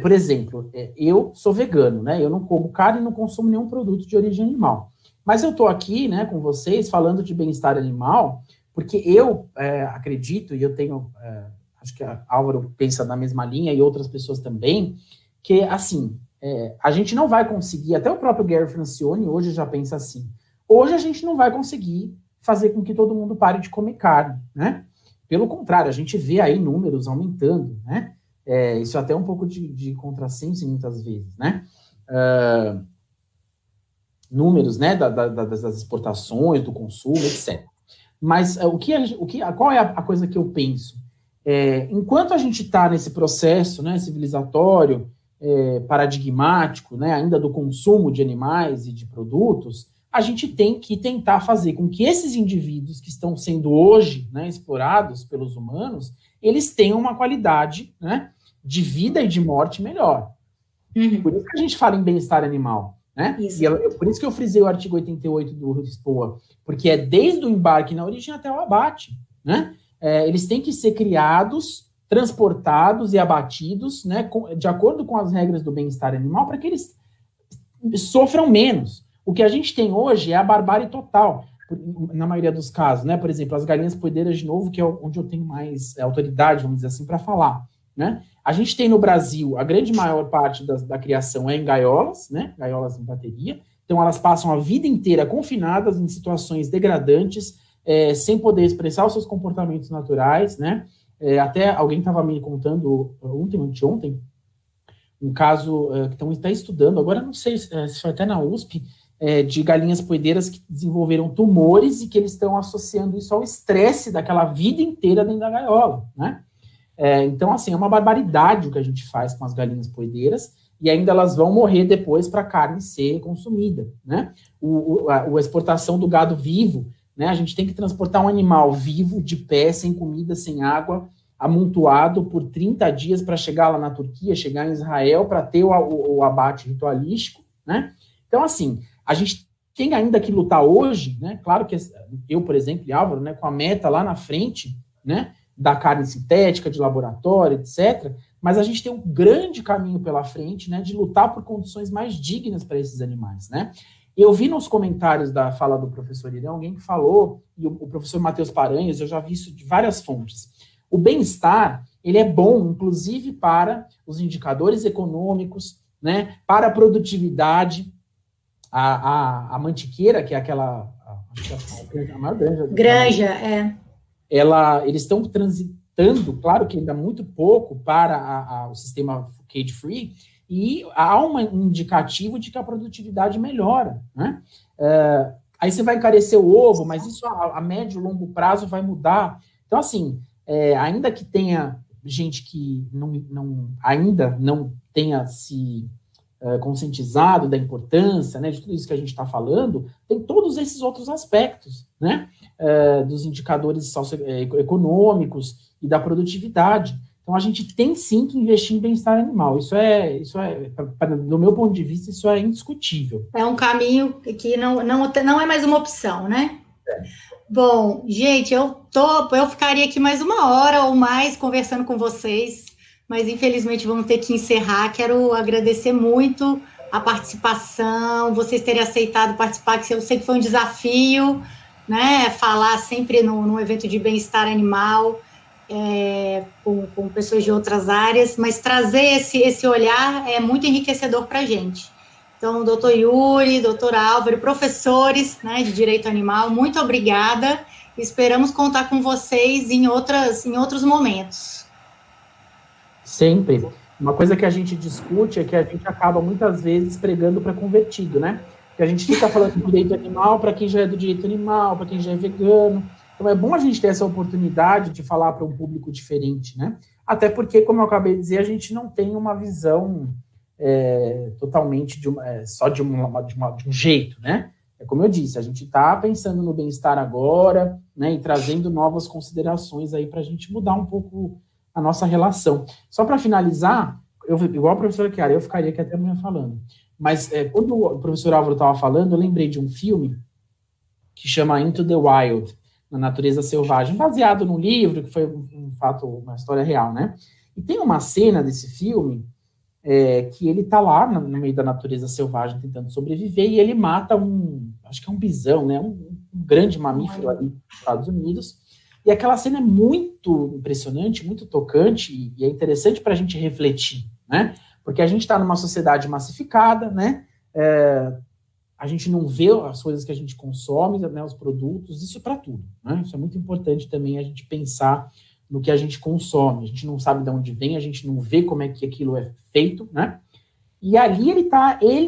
C: por exemplo, eu sou vegano, né, eu não como carne e não consumo nenhum produto de origem animal, mas eu estou aqui, né, com vocês, falando de bem-estar animal, porque eu acredito, e eu tenho... acho que a Álvaro pensa na mesma linha e outras pessoas também, que, assim, a gente não vai conseguir, até o próprio Gary Francione hoje já pensa assim, hoje a gente não vai conseguir fazer com que todo mundo pare de comer carne, né? Pelo contrário, a gente vê aí números aumentando, né? Isso é até um pouco de contrassenso muitas vezes, né? Números, né, das exportações, do consumo, etc. Mas qual é a coisa que eu penso? Enquanto a gente está nesse processo, né, civilizatório, paradigmático, né, ainda do consumo de animais e de produtos, a gente tem que tentar fazer com que esses indivíduos que estão sendo hoje, né, explorados pelos humanos, eles tenham uma qualidade, né, de vida e de morte melhor. Uhum. Por isso que a gente fala em bem-estar animal, né? E por isso que eu frisei o artigo 88 do SPOA, porque é desde o embarque na origem até o abate, né? Eles têm que ser criados, transportados e abatidos, né, de acordo com as regras do bem-estar animal, para que eles sofram menos. O que a gente tem hoje é a barbárie total, na maioria dos casos, né? Por exemplo, as galinhas poedeiras, de novo, que é onde eu tenho mais autoridade, vamos dizer assim, para falar, né? A gente tem no Brasil, a grande maior parte da criação é em gaiolas, né? Gaiolas em bateria. Então, elas passam a vida inteira confinadas em situações degradantes, sem poder expressar os seus comportamentos naturais, né? Até alguém estava me contando anteontem, um caso que estão até estudando, agora não sei se foi até na USP, de galinhas poedeiras que desenvolveram tumores e que eles estão associando isso ao estresse daquela vida inteira dentro da gaiola, né? Então, assim, é uma barbaridade o que a gente faz com as galinhas poedeiras, e ainda elas vão morrer depois para a carne ser consumida, né? A exportação do gado vivo, né? A gente tem que transportar um animal vivo, de pé, sem comida, sem água, amontoado por 30 dias para chegar lá na Turquia, chegar em Israel, para ter o abate ritualístico, né? Então, assim, a gente tem ainda que lutar hoje, né? Claro que eu, por exemplo, e Álvaro, né, com a meta lá na frente, né, da carne sintética, de laboratório, etc., mas a gente tem um grande caminho pela frente, né, de lutar por condições mais dignas para esses animais, né? Eu vi nos comentários da fala do professor Irã, alguém que falou, e o professor Matheus Paranhos, eu já vi isso de várias fontes. O bem-estar, ele é bom, inclusive, para os indicadores econômicos, né, para a produtividade. A mantiqueira, que é aquela... a maior granja.
A: Granja,
C: eles estão transitando, claro que ainda muito pouco, para o sistema cage-free, e há um indicativo de que a produtividade melhora, né? Aí você vai encarecer o ovo, mas isso a médio e longo prazo vai mudar. Então, assim, ainda que tenha gente que ainda não tenha se conscientizado da importância, né, de tudo isso que a gente está falando, tem todos esses outros aspectos, né, dos indicadores socioeconômicos e da produtividade. Então, a gente tem sim que investir em bem-estar animal. Isso é, do meu ponto de vista, isso é indiscutível.
A: É um caminho que não é mais uma opção, né? Bom, gente, eu ficaria aqui mais uma hora ou mais conversando com vocês, mas infelizmente vamos ter que encerrar. Quero agradecer muito a participação, vocês terem aceitado participar, que eu sei que foi um desafio, né? Falar sempre num evento de bem-estar animal, com pessoas de outras áreas, mas trazer esse olhar é muito enriquecedor para a gente. Então, doutor Yuri, doutor Álvaro, professores, né, de Direito Animal, muito obrigada. Esperamos contar com vocês em outros momentos.
C: Sempre. Uma coisa que a gente discute é que a gente acaba muitas vezes pregando para convertido, né? Que a gente fica falando do direito animal para quem já é do direito animal, para quem já é vegano. Então é bom a gente ter essa oportunidade de falar para um público diferente, né? Até porque, como eu acabei de dizer, a gente não tem uma visão totalmente só de um jeito, né? É como eu disse, a gente está pensando no bem-estar agora, né? E trazendo novas considerações aí para a gente mudar um pouco a nossa relação. Só para finalizar, igual a professora Chiara, eu ficaria aqui até amanhã falando. Mas quando o professor Álvaro estava falando, eu lembrei de um filme que chama Into the Wild, na natureza selvagem, baseado num livro, que foi um fato, uma história real, né? E tem uma cena desse filme que ele tá lá no meio da natureza selvagem tentando sobreviver e ele mata acho que é um bisão, né? Um grande mamífero ali nos Estados Unidos. E aquela cena é muito impressionante, muito tocante, e é interessante para a gente refletir, né? Porque a gente está numa sociedade massificada, né? A gente não vê as coisas que a gente consome, né? Os produtos, isso para tudo, né? Isso é muito importante também a gente pensar no que a gente consome. A gente não sabe de onde vem, a gente não vê como é que aquilo é feito, né? E ali ele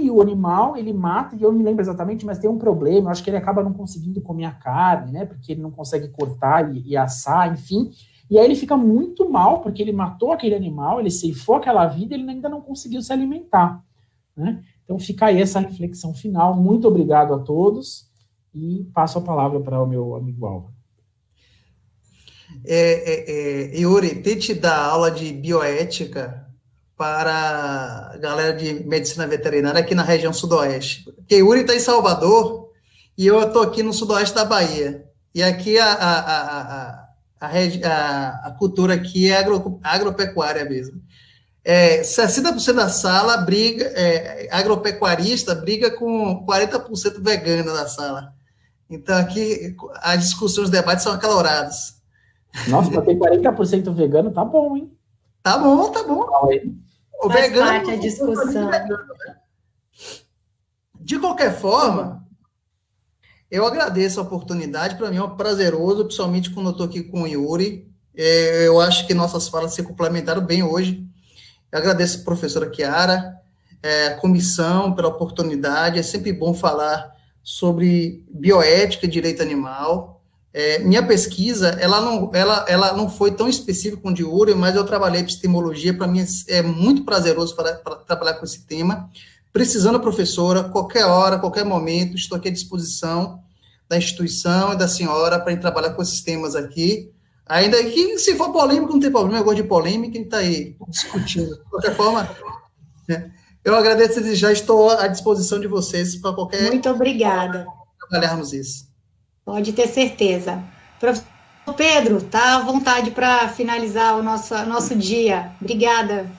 C: e o animal, ele mata, e eu não me lembro exatamente, mas tem um problema, eu acho que ele acaba não conseguindo comer a carne, né, porque ele não consegue cortar e assar, enfim, e aí ele fica muito mal, porque ele matou aquele animal, ele ceifou aquela vida, ele ainda não conseguiu se alimentar, né? Então fica aí essa reflexão final, muito obrigado a todos, e passo a palavra para o meu amigo Álvaro.
B: Yuri, tente dar aula de bioética para a galera de medicina veterinária aqui na região sudoeste. Porque Yuri está em Salvador e eu estou aqui no sudoeste da Bahia. E aqui a cultura aqui é agropecuária mesmo. 60% da sala briga, agropecuarista briga com 40% vegana na sala. Então aqui as discussões, os debates são acalorados.
C: Nossa, para ter 40% vegano, tá bom, hein?
B: Tá bom, tá bom.
A: O faz vegano, parte da discussão.
B: De qualquer forma, eu agradeço a oportunidade. Para mim é um prazeroso, principalmente quando eu estou aqui com o Yuri. Eu acho que nossas falas se complementaram bem hoje. Eu agradeço a professora Chiara, a comissão pela oportunidade. É sempre bom falar sobre bioética e direito animal. Minha pesquisa, ela não foi tão específica com o de Yuri, mas eu trabalhei epistemologia, para mim é muito prazeroso trabalhar com esse tema. Precisando, professora, qualquer hora, qualquer momento, estou aqui à disposição da instituição e da senhora para trabalhar com esses temas aqui. Ainda que, se for polêmico, não tem problema, eu gosto de polêmica, a gente está aí discutindo. De qualquer forma, eu agradeço e já estou à disposição de vocês para qualquer...
A: Muito obrigada.
B: Trabalharmos isso.
A: Pode ter certeza. Professor Pedro, tá à vontade para finalizar o nosso dia. Obrigada.